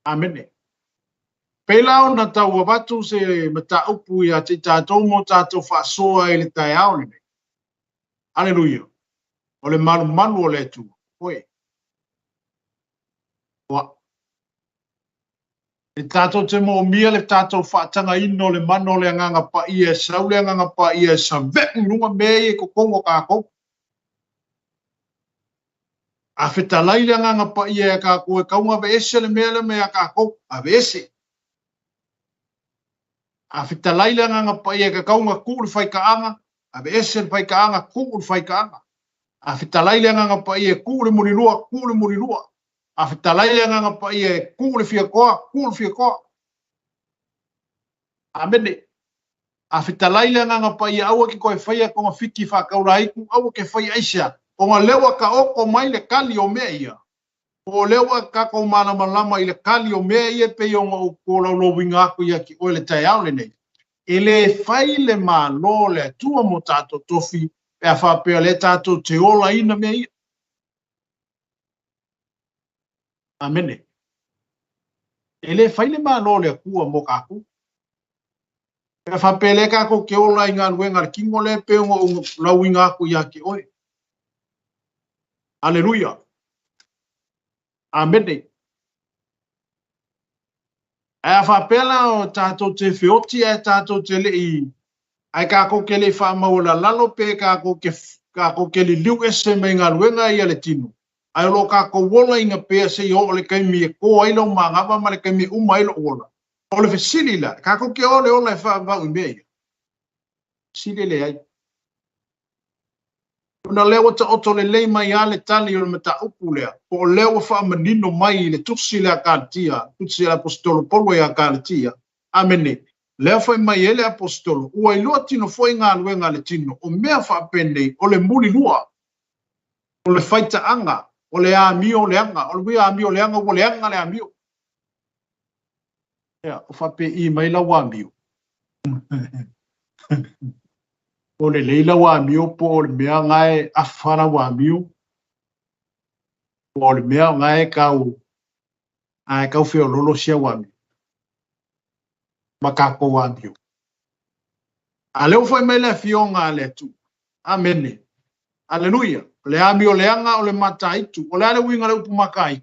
Amene. Peilao na tau wabatu se mata upu i a te tātou mo tātou whaasoa i le tai aone. Aleluia. O le manu o le tu. Oe. Wa. Le tātou te mo mia le tātou whaatanga ino le mano le anganga pa ia sau le anganga pa ia sa veku lunga mei ko kongo kako. A whetalai le anganga pa ia kako e kaunga ve ese le mea kako. A ve ese. A whetalai le anganga pa ia ka kaunga kūru whaikaanga. A ve ese le whaikaanga kūru whaikaanga. A whetalai le anganga pa ia kūru murirua. A whetalai le anganga pa ia kūru fia koa. Amene. A whetalai le anganga pa ia aua ki koe whaia konga whiki whakaura iku, aua ke whaia aisia. O ngā lewa ka oko mai le kali o mea ia. O lewa kako mana malama ile kali o mea ie pe o ngā ukola lo winga aku ia ki oile tai au le nei. Ele faile ma lo le tua mo tato tofi e a whapea le tato te ola ina mea ia. Amene. Ele faile ma lo le kua mo kaku. E a whapea le kako ke ola i ngā ruenga kingo le pe o ngā la winga aku ia ki oile. Aleluia. Amene. Ai whapela o tātou te whioti e tātou te lei. Ai kako ke le whamaula lalo pe kako ke li liu ese me ngā ruenga i ale tino. Ai lo kako wola inga pe se i o le kaimi e ko ailo mangapa ma le kaimi uma ailo wola. O le whesili la. Kako ke ole ola e whamau i mea. Sili le ai. Una lewa ta oto le lei mai ale tali o le mata upu lea. O lewa whamanino mai le tuksi lea kātia. Tuksi lea apostolo polo ea kātia. Amene. Lea whai mai ele apostolo. Ua ilua tino foi ngā luenga le tino. O mea whapendei. O le muli lua. O le whaita anga. O le amio le anga. O le wia amio le anga. O le anga le amio. Ea. O whape i mai la wamio. O le leila wa mio po o le mea ngai afara wa mio. O le mea ngai kau. Ai kau whio lolo sia wa mio. Makako wa mio. A leo foi mai le fionga le tu. Amene. Aleluia. Le amio le anga o le mata itu. O le ale winga le upu makai.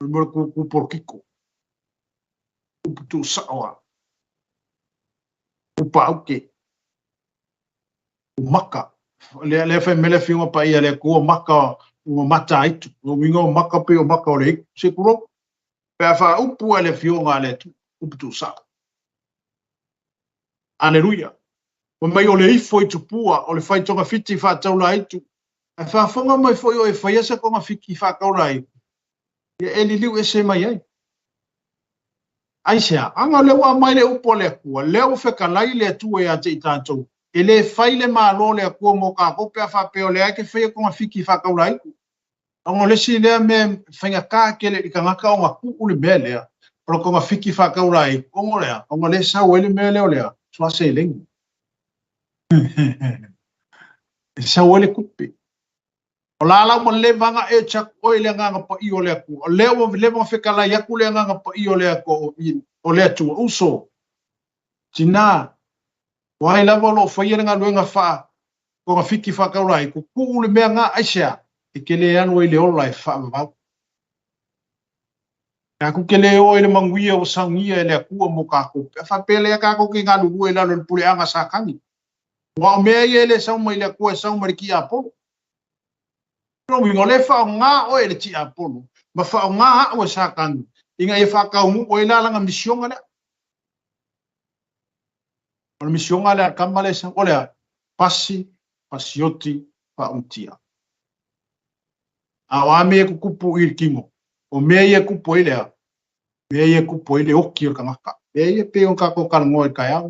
O le mora ku porkiko. Upu tu sawa. Upa auke. Maka le fa mele finga pa ia le ko maka o mata itu o wingo maka pe o maka o le sekuro pe fa upu le fionga le tu upu tu sa aleluia o mai o le ifo itu pua o le fai tonga fiti fa taula itu e fa fonga mai foi o e fa ia se ko ma fiki fa kaula ai e li liu ese mai ai aisha anga le wa mai le upu le ku le o fe kalai le tu e a te tanto ele faile malo le ko mo ka ko pe fa pe o le ke fe ko fiki fa ka ulai ngo le si le me fenga ka ke le ka ngaka o ku le bele pro ko fiki fa ka ulai ko mo le ngo le sa o le me le o le so se le sa o le kupi o la mo le vanga e cha o le nga pa i o le ku o le mo fe ka la ya ku le nga pa i o le ko o le tu uso tina wai lava lo fai nga luenga fa ko nga fiki fa ka rai ko ku le mea nga aisha e ke le anu ile o lai fa va ka ku ke le o ile manguia o sangia ile ku mo ka ko fa pele ka ko ki nga lu ile lo pule anga sa kangi wa me ile sa mo ile ku sa mo ki apo no mi ngole fa nga o ile ti apo ma fa nga o sa kangi inga e fa ka mu o ile la nga mission nga o mission ala kamale sa ole pasioti pa untia awame ku kupu irkingo o meye kupu ile meye kupu ile oki o kangaka meye pe on ka ko kan ngoi ka ya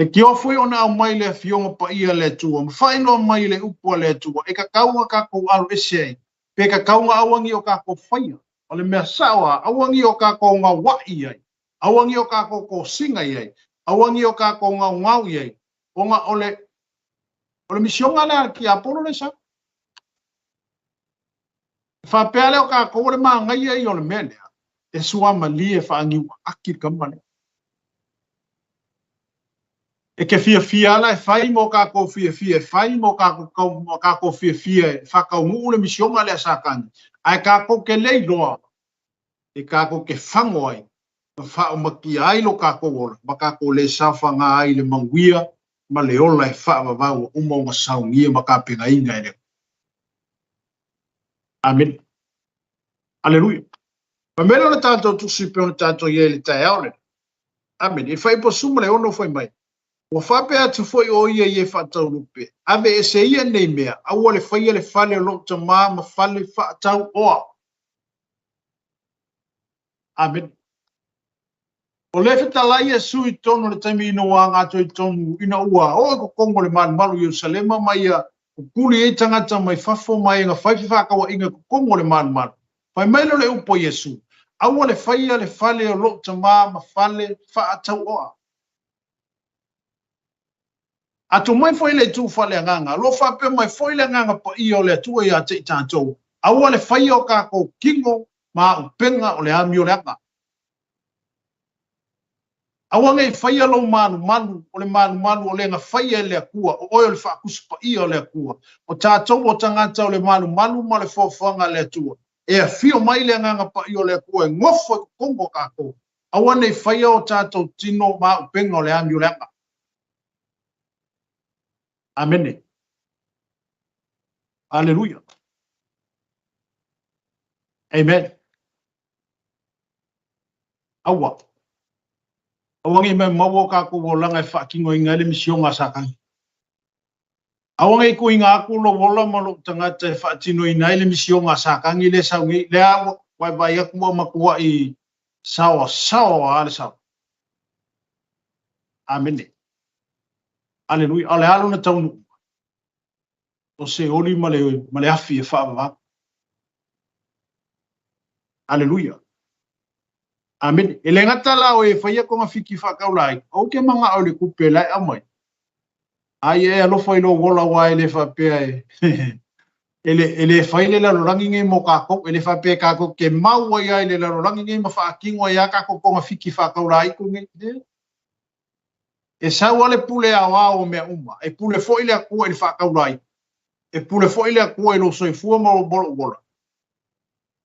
e kio foi ona mai le fionga pa ia le tu o faino mai le upu le tu e ka kaunga ka ko alu ese pe ka kaunga awangi o ka ko faia o le mea sawa awangi o ka ko nga wa ia awangi o ka ko singa ia awangi o ka ko nga ngau ia o nga ole mission ala ki apolo le sa fa pele o ka ko le manga ia o le mele e sua mali e fa ngi akir kamane e ke fia la e fai mo ka ko fia fai mo ka ko fia fa ka mu le mission ala sa kan ai ka ko ke le loa e ka ko ke fango ai fa o maki ai lo ka ko wol maka ko le safa nga ai le manguia ma le ola e fa va o mo nga saungia maka pinga inga ele amen aleluia ma melo na tanto tu si pe on tanto ye le tai ole amen e fai po sumo le ono foi mai o fa pe atu foi o ye fa tau lupe ave e se ia nei mea a wole fai le fale lo to ma fale fa tau o amen o le feta la ia sui tono le taimi ino wa ngā toi tonu ina ua o ko kongo le man malu Yerusalema mai ia kuli e tangata mai fafo mai nga fai whakawa inga kongo le manu. Fai mailo le upo Yesu. Aua le faia le fale o lo tama ma fale whaatau oa. Ato mai foi le tu fale nganga. Lo whape mai foi le nganga pa iyo le tua ia te tātou. Aua le faia o kako kingo ma upenga o le ami o le anga. Aua ngai faia lo manu o le manu o le nga faia le akua o oio le whaakusu pa iyo le akua. O tātou o tangata o le manu ma le fōwhanga le tua. E a fio mai le nganga pa iyo le akua e ngofo e kongo kako. Aua nei faia o tātou tino ma upenga o le ami o le anga. Amene. Hallelujah. Amen. Awa. Awangi me mawo ka ko wolanga fa kingo ingale misionga sakai. Awangi ko inga ko lo wola malo tanga te fa tino inaile misionga sakangi le saungi le awa wai bai aku makua I sawa ale sawa. Amen. Hallelujah. Ale alo na taunu. O se oli male afi e fa va. Hallelujah. Amen. Ele ngata la o e faia ko ngafiki fa kaulai. O ke manga o le kupela e amai. Ai e alo foi lo wola wa ele fa pe ai. ele faile la rangi nge mo ka ko ele fa pe ka ko ke mau wa ia ele la rangi nge ma fa kingo ia ka ko ngafiki fa kaulai ko nge. E sa wale pule awa o me uma. E pule foi le ko ele fa kaulai. E pule foi le ko ele so fu mo bolo wola.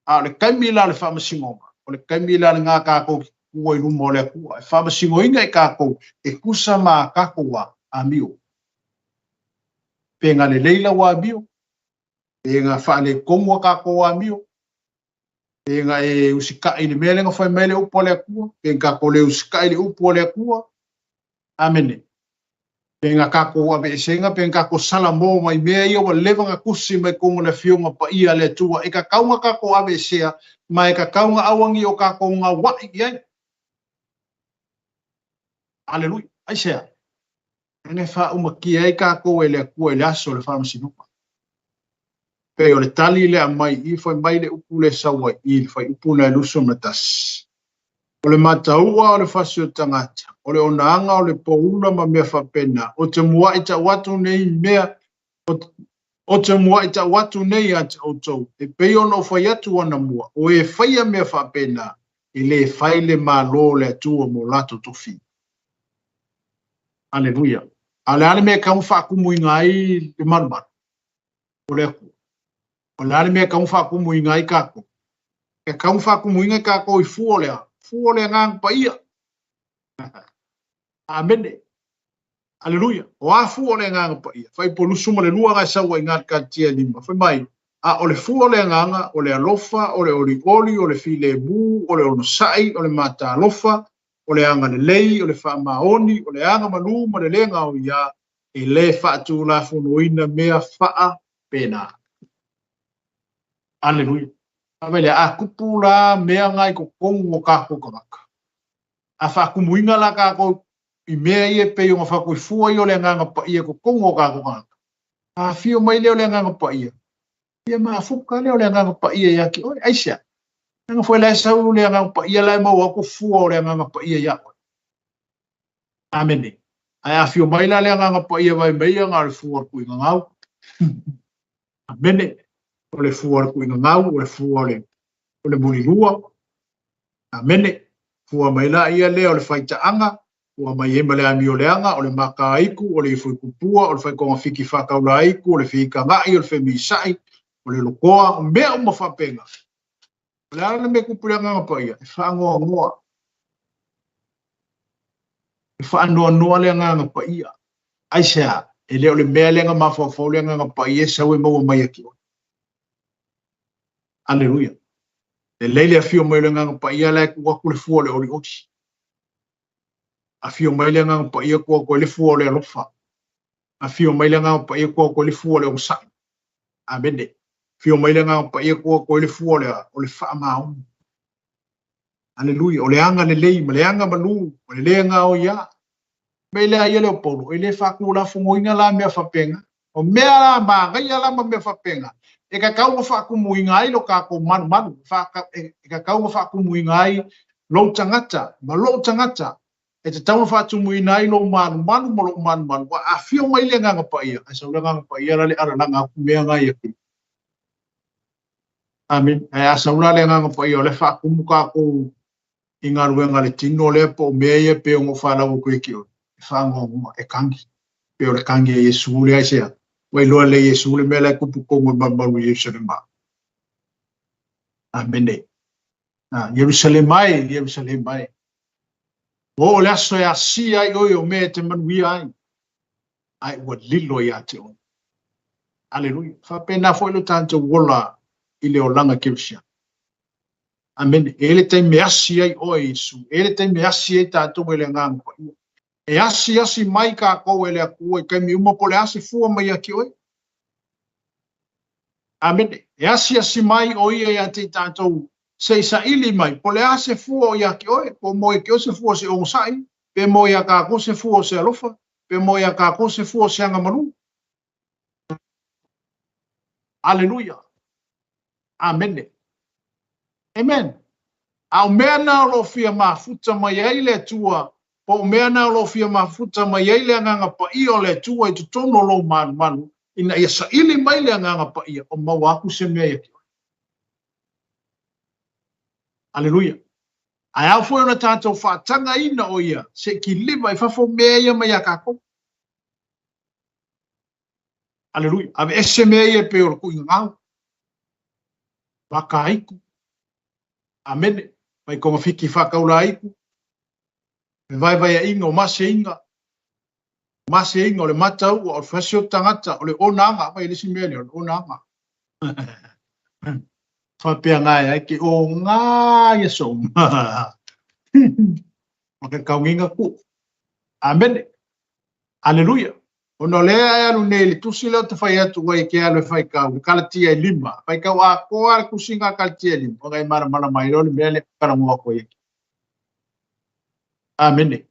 A le kamila le fa masingo. O le kaimila le ngā kākou ki kua I lumo le kua. E whamasingo inga I kākou e kusa mā kākou wa a mio. Pe ngā le leila wa a mio. Pe ngā whaale kongua kākou wa a mio. Pe ngā e usika I le mele ngā whai mele upo le kua. Pe ngā kākou le usika I le upo le kua. Amene. Pe ngā kākou wa be senga. Pe ngā kākou salamo mai mea ia wa lewa ngā kusi mai kongo na fionga pa ia le tua. E ka kaunga kākou a be sea. Mai ka kaunga awangi o ka kaunga wai ai. Hallelujah. Ai sea. Ene fa umaki ai ka ko ele ko ele aso le fama sinupa. Pe o le tali le mai I foi mai le upule sawa I foi upuna luso matas. O le mataua o le fasio tangata. O le onaanga o le pouna ma mea whapena. O te mua I ta watu nei mea. O te mua I ta watu nei ati o tau. E peo no whai atu ana mua. O e whaia mea whapena. I le whaile mā lo le atua mo lato tofi. Aleluia. Ale mea kamu whaakumu I ngai le marumaru. O le aku. O le mea kamu whaakumu I ngai kako. E kamu whaakumu I ngai kako I fuolea. Fuolea ngang pa ia. Amene. Hallelujah. O a fuolea ngang pa ia. Whai polusuma le lua ngai sawa I ngat katia lima. Whai mai. A o le fuolea nganga, o le alofa, o le oli, o le file mu, o le onosai, o le mata alofa, o le anga le lei, o le wha maoni, o le anga manu, ma le lenga o ia, e le wha tu la funoina mea wha pena. Hallelujah. Awele a kupu la mea ngai ko kongo kako kamaka. A wha kumuinga la kako I mea ie pe o ngā wha koi fua I o le nganga pa ia ko kongo kako kamaka. A fio mai leo le nganga pa ia. Ia maa fuka leo le nganga pa ia ia ki. Oi, aisia. Nga foi lai sau le nganga pa ia lai mau ako fua o le nganga pa ia ia. Amene. Ai a fio mai la le nganga pa ia vai meia ngā le fua kui ngangau. Amene. O le fua kui ngangau, o le fua o le murirua. Amene. Fua mai la ia leo le whaitaanga. Fua mai ema le ami o le anga, o le maka aiku, o le fui kupua, o le whai konga whiki whakaula aiku, o le whika ngai, o le whemisai. O le lokoa, o mea uma whapenga. O le arana me kupuleanga ngapa ia. E whaangoa ngoa. E whaanoa noa le ngapa ia. Aisea, e leo le mea lenga mawhawhau le ngapa ia, sau e maua mai aki. Alleluia. E leile a fio mai le ngapa ia, lai kuaku le fua le ori oti. A fio mai le ngapa ia kuaku le fua le alofa. A fio mai le ngapa ia kuaku le fua le omsai. Amene. Fio mai le ngā pa ia kua koe le fua o le wha maau. Alleluia. O le anga le lei, ma le anga manu, o le lea ngā o ia. Mei lea ia leo polo, e le wha kua la fungo inga la mea whapenga. o mea ma ngai ala ma me whapenga. E ka kau wha kumu ingai lo ka ko manu manu. E ka kau wha kumu ingai lo tangata, ma lo tangata. E te tau wha tumu inai lo manu manu mo lo manu manu. Wa a fio mai le nganga pa ia. A sa nganga pa ia rale ara langa ku mea ngai aki. Amen. E a sa le nganga pa ia le wha kumu ka ko inga ruenga le tino le po mea ia pe ongo wha lau koe ki o. Whango e kangi. Pe o le kangi e Yesu le aisea. Wai loa le Yesu le mea le kupu kongo mamaru Yerusalem ba. Amene. Yerusalem mai, Yerusalem mai. O le aso e asi ai oi o mea te manui ai. Ai ua lilo ia te o. Aleluia. Whapena fo ilo tanto wola i leo langa kirisia. Amen. Ele te me asi ai o Yesu. Ele te me asi ai tātou ele ngang. E asi mai ka kou ele a kua i kai mi uma po le asi fua mai a ki oi. Amen. E asi mai o ia ia te tātou se sa ili mai. Po le asi fua o ia ki oi. Po mo e ki o se fua se o sai. Pe mo ia ka ko se fua se alofa. Pe mo ia ka ko se fua se anga manu. Aleluia. Amen. Amen. Au mea na lo fia mafuta mai ai le tua. Po mea na lo fia mafuta mai ai le nganga pa i o le tua i tutono lo manu manu. Ina ia sa ili mai le nganga pa ia. O mawaku se mea ia. Aleluia. Ai au foi ona tātou whaatanga ina o ia. Se ki liva i whafo mea ia mai a kako. Aleluia. Ave ese mea ia pe ora kui ngau. Waka aiku. Amene. Mai konga fiki whakaula aiku. Me vai a inga o mase inga. Mase inga o le matau o le fasio tangata o le onanga. Mai lisi mea ni o le onanga. Whapea ngai ai ki o ngā yeso. Maka kaunginga ku. Amene. Aleluia. Ono lea anu nei le tusi leo te whai atu wai ke alo e whai kau. Le kalatia e lima. Whai kau a koa le kusinga kalatia e lima. O ngai mara mana mai roli mea le karamua koe eki. Amene.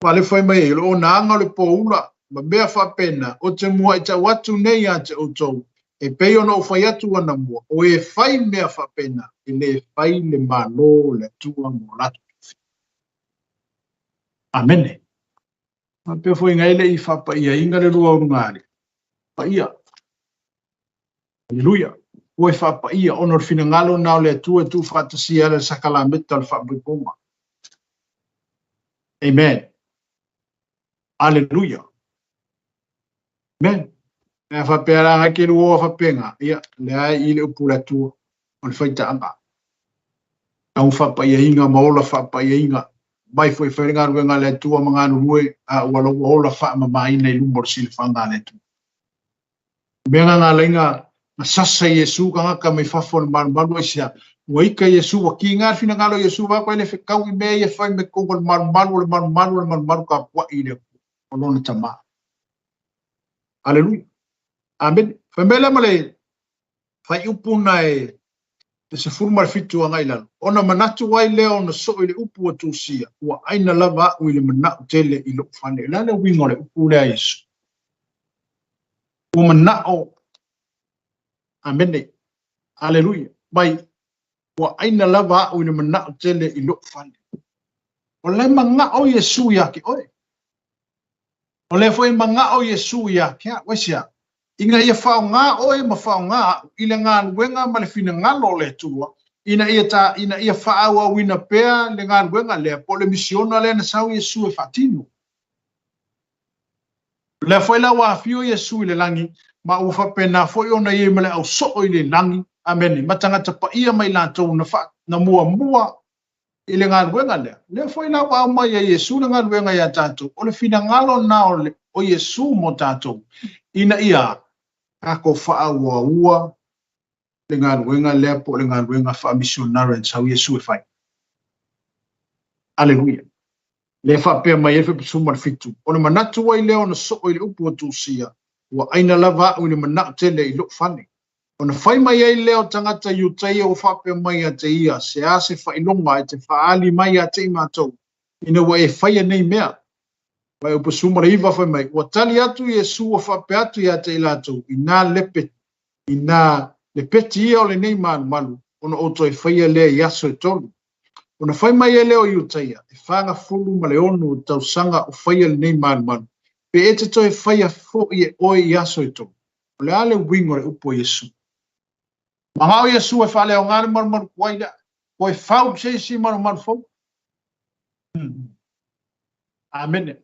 Wale whai mai e lo na anga le po ula. Ma mea whapena. O te mua i ta watu nei a te utou. E pei ono whai atu ana mua. O e whai mea whapena. E le whai le malo le tua mo latu. Amene. Ma pe foi ngai le I whapa ia inga le rua urungari. Pa ia. Aleluia. O e whapa ia ono fina ngalo nao le tua tu whatasia le sakalameta le whabrikonga. Amen. Aleluia. Amen. E whapea nga ke rua whapenga. Ia. Le ai I le upula tua. O le whaita anga. Au whapa ia inga maola whapa ia inga. Mai foi ngā ruenga le tua mga nurue a walo ola wha mamai nei lumor sile whanga le tua. Menga ngā lenga na sasa Yesu ka ngaka mai whafon maru isia. Ua ika Yesu wa ki ngā whina ngalo Yesu wa koe le whikau I mea ia whai me kongo maru ka pua I le olona tama. Aleluia. Amen. Whamela male whai upuna e te se furma fitu a ngai lalo. Ona manatu wai leo na so I le upu atu sia. Ua aina lava u I le manau tele I lo whane. Lale wingo le upu lea Yesu. Ua manao. Amene. Aleluia. Mai. Ua aina lava u I le manau tele I lo whane. O le mangao Yesu ya ki oe. O le fwoi mangao Yesu ya ki a wesia. Inga ia whao ngā oe ma whao ngā I le ngā nuenga ma le whina ngalo le tua. Ina ia whao a wina pēa le ngā nuenga le po le misiona le na sau Yesu e whatino. Le fwoi la wafio Yesu I le langi ma ufa pena fwoi ona ia ma le au soo I le langi. Ameni. Matangata pa ia mai lātou na mua I le ngā nuenga le. Le fwoi la wao mai a Yesu le ngā nuenga ia tātou. O le whina ngalo nao o Yesu mo tātou. Ina ia ako whaua ua le ngā ruenga lea po le ngā ruenga wha missionary sau Yesu e whai. Aleluia. Le whapea mai efe pisumar fitu. O le manatu wai leo na so I le upu atu sia. Ua aina lava o le manatu tele I lo whane. O na whai mai ai leo tangata iutai o whapea mai a te ia. Se ase whailonga e te whaali mai a te imatou. Ina wa e whai nei mea. Wai upa suma le iwa whai mai. Ua tali atu Iesu o whape atu ia te ilatou. Ina lepeti ia o le nei malu. Ona oto e whaia lea i aso e tolu. Ona whai mai e leo i utaia. E whanga fulu ma le onu o tau sanga o whaia le nei malu. Pe e te toi whaia fo i e oi i aso e tolu. O le ale wingo le upo Iesu. Mangao Iesu e whale o ngare malu kuai lea. Ko e whau se si malu fau. Amen.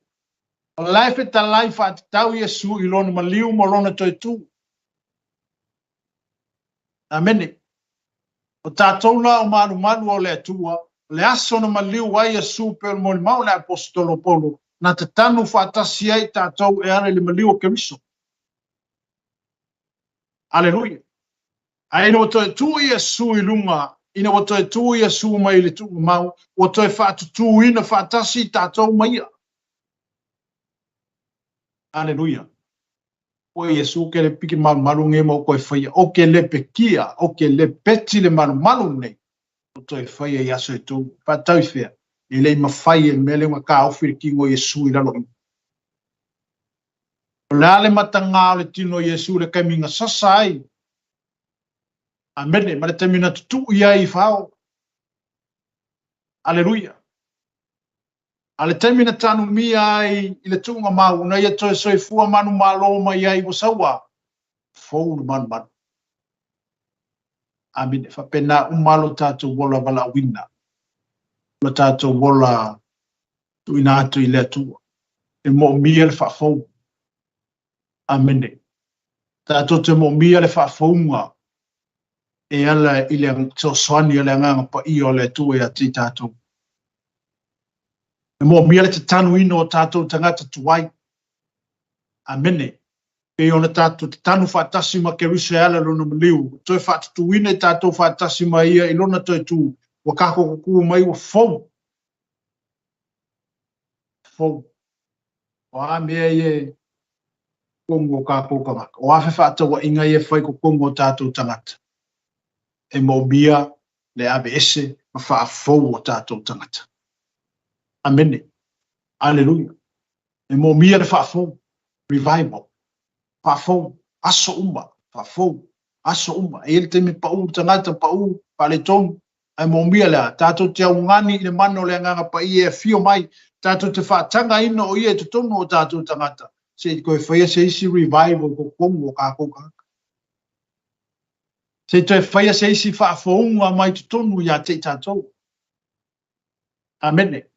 O life ta life at tau Iesu i lona maliu mo lona toi tu. Amen. O tātou la o malu o le atua, le aso na maliu wai Iesu pe o mo mau le apostolo Paulo, na te tanu whaatasi ai tātou e are le maliu o Keriso. Aleluia. Ai no toi tu Iesu i lunga, ina o toi tu Iesu mai le tu mau, o toi whaatutu ina whaatasi tātou maia. Aleluia. O Iesu ke le piki malu nge mo koe whaia, o ke le pekia, o ke le peti le malu nei, o toi whaia i aso e tū, whaatau i whea, e lei mawhai e mele ngā ka ofiri ki ngo Iesu i lalo. O le ale matanga o le tino Iesu le kaiminga sasa ai, amene, ma le tamina tutu ia i whao. Aleluia. Ale tamina tanu mi ai i le tunga mau, na ia toi soi fua manu malo mai ai wasawa. Fou manu. Amine, whapena umalo tātou wola wala wina. Lo tātou wola tuina atu i lea tua. E mo mia le whafou. Amine. Tātou te mo mia le whafounga. E ala i le tō soani le nganga pa i o le tua e ati tātou. E mo mia le te tanu ino o tātou tangata tuai. Amene. E ona tātou te tanu whaatasi ma Keriso e ala lona maliu. Toi whaatutu ina tātou whaatasi ma ia i lona toi tū. Wa kako kuku mai wa fou. Fou. O a mea ie kongo kako kamaka. O a whewhata wa inga ie whai ko kongo tātou tangata. E mo mia le ABS ma wha fou o tātou tangata. Amene. Aleluia. E mo mia le wha fou. Revival. Whafou, aso uma, whafou, aso uma. E ele te me pau, tangata pau, pale tonu, ai mo mia lea, tātou te au ngani i le mano le nganga pa i e fio mai, tātou te whaatanga ino o i e te tonu o tātou tangata. Se koe whaia se isi revival ko kongo ka koka. Se te whaia se isi whaafounga mai te tonu i a te tātou. Amene.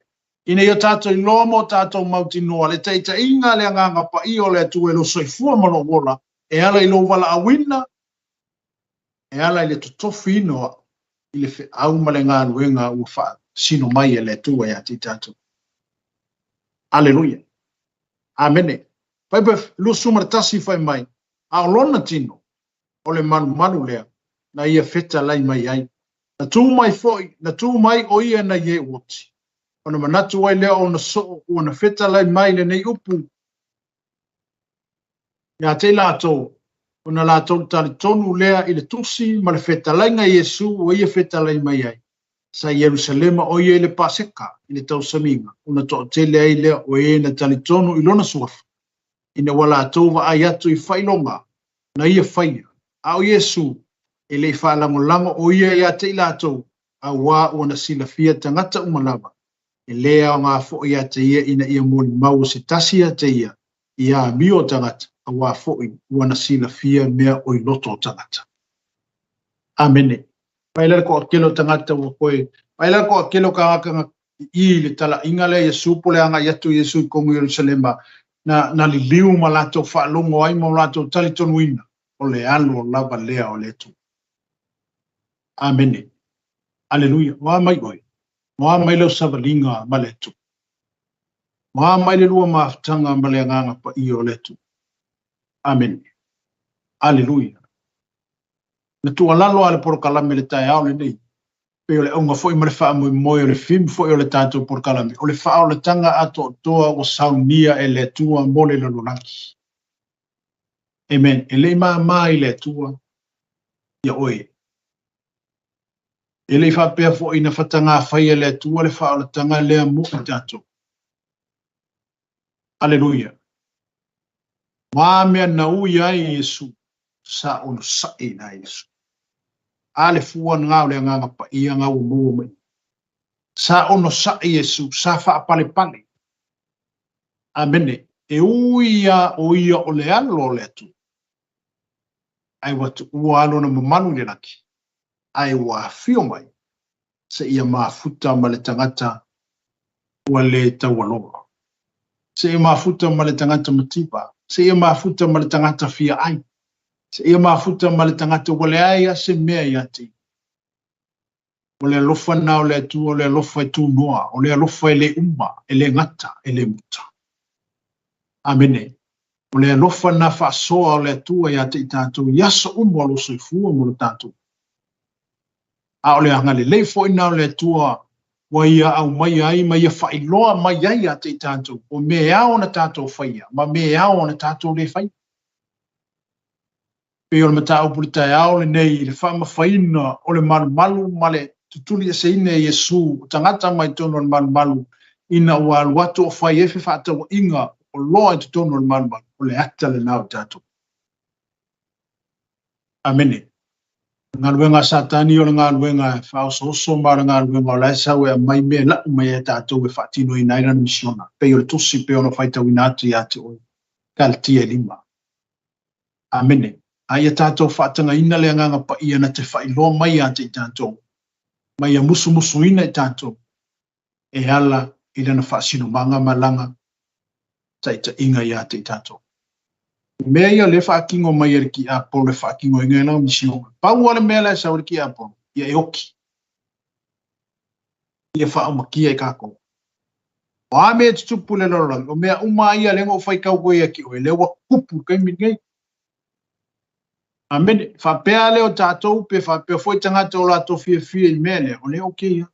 Ina ia tātou i loa mo tātou mauti noa, le teita inga le nganga pa i o le atu e lo soifua mano wola, e ala i lo wala awina, e ala i le tutofi inoa, i le au male ngā nuenga ua wha sino mai e le atu e ati tātou. Aleluia. Amene. Paipa lu sumaratasi whai mai, a lona tino, o le manu lea, na ia feta lai mai ai. Na tū mai foi, na tū mai o ia na ie uoti. Ona manatu wai lea ona so ona feta lai mai le nei upu. Ia te lātou, ona lātou tali tonu lea i le tusi ma le feta lai ngai Iesu o ia feta lai mai ai. Sa Yerusalema o ia i le paseka i le tau saminga. Ona to te lea i lea o ia na tali tonu i lona suafa. Ina wala atou wa ai atu i whailonga na ia whaia. A o Iesu e le whaalango o ia te lātou a wā o na sila fia tangata umalava. E lea o ngā fōi a te ia ina ia mōni mau se tasi a te ia mio tangata a wā fōi wana sila fia mea o i loto tangata. Amene. Pailera ko akelo tangata wa koe. Pailera ko akelo ka akanga i le tala ingale Iesu pole anga yatu Iesu i kongo Yerusalema na li liu ma lato whaalongo ai ma lato talitonu ina o le alo o lava lea o le tu. Amene. Aleluia. Wa mai oi. Moa mai leo savalinga ma le tu. Moa mai le lua maafutanga ma le nganga pa i o le tu. Amen. Aleluia. Na tu alalo ale porokalame le tae au le nei. Pe o le onga foi ma le wha moi o le fim foi o le tātou porokalame. O le wha o le tanga ato toa o saunia e le tua mo le lalonaki. Amen. E le mai le tua. Ia oe. E le whapea fo ina whatanga whaia le tua le wha o le tanga lea mo i tātou. Aleluia. Mame na uia Yesu sa ono sai na Yesu. Ale fuan ngau le nganga pa ia ngau mo. Sa ono sai Yesu sa fa pale pale. Amene. E uia o ia o le alo le tu. Ai watu ua alo na mamanu le laki. Ai wa fio mai. Se ia mafuta ma le tangata ua le tawaloa. Se ia mafuta ma le tangata matipa. Se ia mafuta ma le tangata fia ai. Se ia mafuta ma le tangata wale ai a se mea ia te. O le alofa na o le atu o le alofa e tu noa. O le alofa e le uma, e le ngata, e le muta. Amene. O le alofa na whaasoa o le atua ia te i tātou. Iaso umo alo soifua mo le tātou. A o le anga le leifo ina o le atua. Wa ia au mai ai, mai ia whailoa mai ai a te i tātou. O mea ao na tātou whaia. Ma mea ao na tātou le whaia. Pe o le mata o pulita e ao le nei, le wha mawhaina o le malu ma le tutuli e se ine Yesu. Tangata mai tono le malu ina ua aluatu o whai efe whaatau inga o loa i tono le malu o le ata le nao tātou. Amene. Ngā luenga satani o le ngā luenga e whao soso mara ngā luenga o laisau e mai mea lau mai e tātou e whaatino i naira na misiona. Pe o le tusi pe o na whaitau ina atu i ate o kaltia e lima. Amene. Ai a tātou whaatanga ina le nganga pa ia na te whailoa mai ate i tātou. Mai a musu ina i tātou. E ala i lana whaasino manga malanga taita inga i ate i tātou. Mea ia le whaakingo mai e ki apo le whaakingo inga ina misiona. Pau ale mea le sa ori ki apo. Ia e oki. Ia whaamakia e kako. O a mea tutupu le lorang. O mea uma ia lenga o whaikau koe ia ki oe. Lewa kupu kai mingai. Amene, whapea leo tātou pe whapea foi tangata o lato fia i mea leo. O leo okay ia.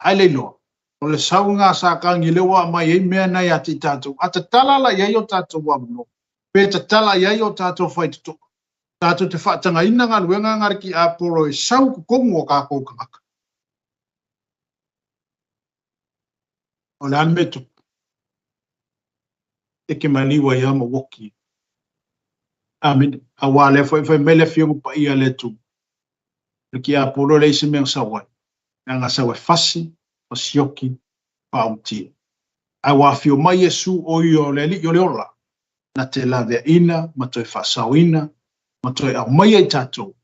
Ai leilo. O le sau ngā sākangi lewa mai ei mea nei ati tātou. Ata talala iai o tātou wamuno. Pe ta tala iai o tātou whai tuto. Tātou te whaatanga ina ngā luenga ngari ki aporo e sau kukongu o kākou kamaka. O le anmetu. Eke maniwa ia ma woki. Amen. Awa le foi mele fio pa ia le tu. Ki aporo le ise mea sawai. Nga sawe fasi, o sioki, pa uti. Awa fio mai Yesu o io le li le ola. Na te lave ina, ma toi whasawina, ma toi au mai ai tātou.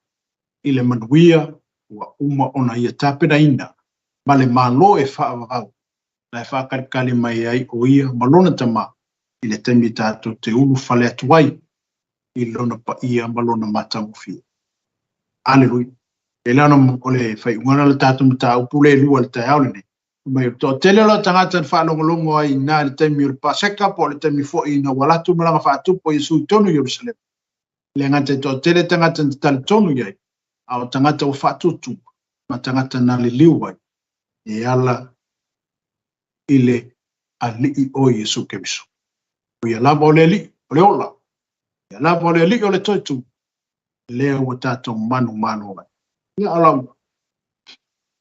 I le manuia, ua uma ona ia tāpena ina. Ma le malo e whaavau. Na e whaakarikari mai ai o ia, malona tama. I le temi tātou te ulu whale atuai. I lona pa ia malona matamu fia. Aleluia. E lana o le whai ungana le tātou mata upule lua le tai aule nei. Mai o tele la tangata na whanongolongo ai nā le temi o le Paseka po le temi fo i na walatu malanga whaatupo Yesu i tonu Jerusalem. Le ngata to tele tangata na tali tonu iai. Ao tangata o whaatutu. Ma tangata na le liuai. E ala ile a li o Yesu Keriso. O ia lava o le li, o le ola. Ia lava o le li o le toitu. Lea o tātou manu ai. Ia alau.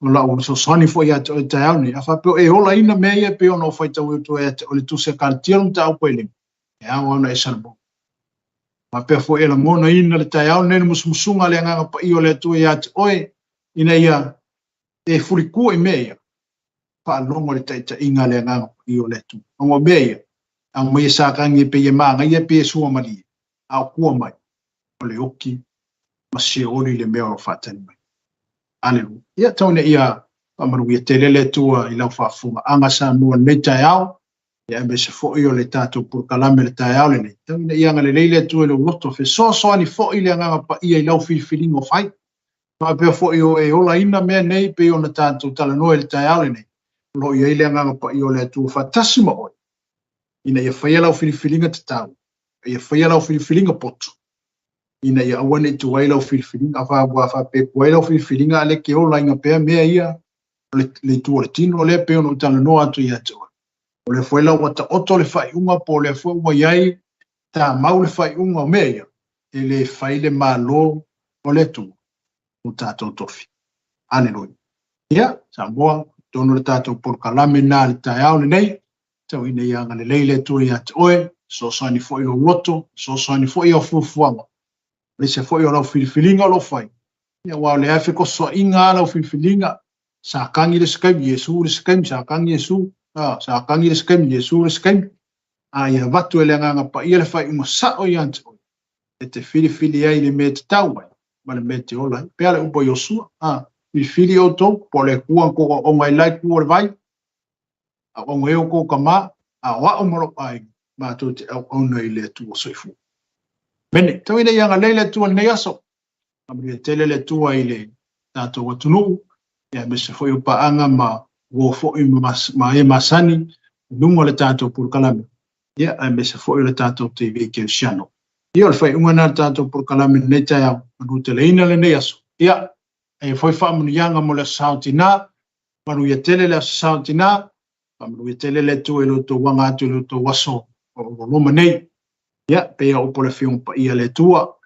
Ola o so soni fo ia te tauni. A whapeo e ola ina mea ia pe ono whaita uetu e te o le tuse kaltiarum ta au koelim. E au ana e salmo. Ma pe fo e la mona ina le taiau nene musumusunga le nganga pa i o le tu ia te oe. Ina ia e furikua i mea ia. Pa longo le taita inga le nganga pa i o le tu. Ongo mea ia. Ang mai sakangi pe ia maa ia pe sua mali. Au kua mai. O le oki. Ma se ori le mea o whatani mai. Aleluia. Ia taune ia amaru ia te lele tua i lau whaafunga. Anga sa mua nei tai au. Ia me se fo i o le tātou purkalame le tai au le nei. Taune ia ngale leile tua i lau loto. Fe so ani fo i le nganga pa ia i lau filifilingo whai. Ma pia fo i o e ola ina mea nei pe i o na tātou talanoe le tai au le nei. Lo ia i le nganga pa i o le tua whatasima oi. Ina ia whaia lau filifilinga te tau. Ia whaia lau filifilinga poto. Ina ia awane i tuwai lau filifilinga, a whape kuai lau filifilinga ale ke o lainga pēr mea ia, le tua le tino, o le pēr no tala noa atu ia tua. O le fwela wata oto le whai unga po le fwai ua iai, ta mau le whai unga o mea ia, e le whai le malo o le tua, o tātou tofi. Aleluia. Ia, sa moa, tono le tātou por kalame nā le tai au le nei, tau ina ianga le leile tu ia te oe, so sani fo i o roto, so sani fo i o fufuanga. Le se fo i o lau filifilinga lo fai. Ia wao le afe ko so inga lau filifilinga, sa kangi le skai Yesu le skai, sa kangi Yesu, sa kangi le skai Yesu le skai. Ia watu e le nganga pa ia le fai uma sa o ia te oe. E te filifili ai le me te tau ai, ma le me te ola. Pea le upo Yosua, filifili o tau, po le kua ko o ngai lai kua le vai, a o ngeo ko kama, a wa o moro ai, ma to te au nei le tu o soifu. Mene, tau ina ianga leile tu al nei aso, amri e tele le tu ai le tato watunu, ia me se foi o paanga ma wo foi ma e masani, nungo le tato pur kalame. Ia, ai me se foi le tato te vike siano. Ia le fai unga na tato pur kalame nei tai au, manu te leina le nei aso. Ia, e foi fa manu ianga mo le sautina, manu ia tele le sautina, manu ia tele le tu e lo to wanga atu lo to waso, o loma nei. Ia, pea upo le fiong pa ia le tua,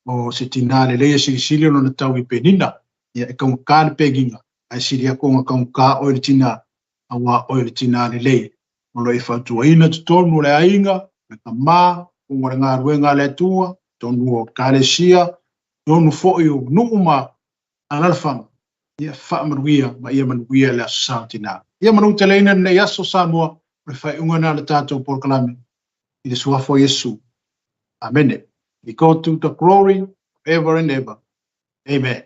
o se tina le leia sigisili no na tau I penina, ia e kaunga ka le peginga, ai siri a konga kaunga ka o le tina, a wa o le tina le leia. O lo e whautua ina tu tonu le ainga, me ka maa, unga le ngā ruenga le tua, tonu o kālesia, tonu fo i o nuuma alalfanga, ia whaamaruia, ma ia manuia le aso sautina. Ia manu te leina nei aso Samoa, le whai unga na le tātou porkalame, I le suafo Yesu. Amen. We go to the glory ever and ever. Amen.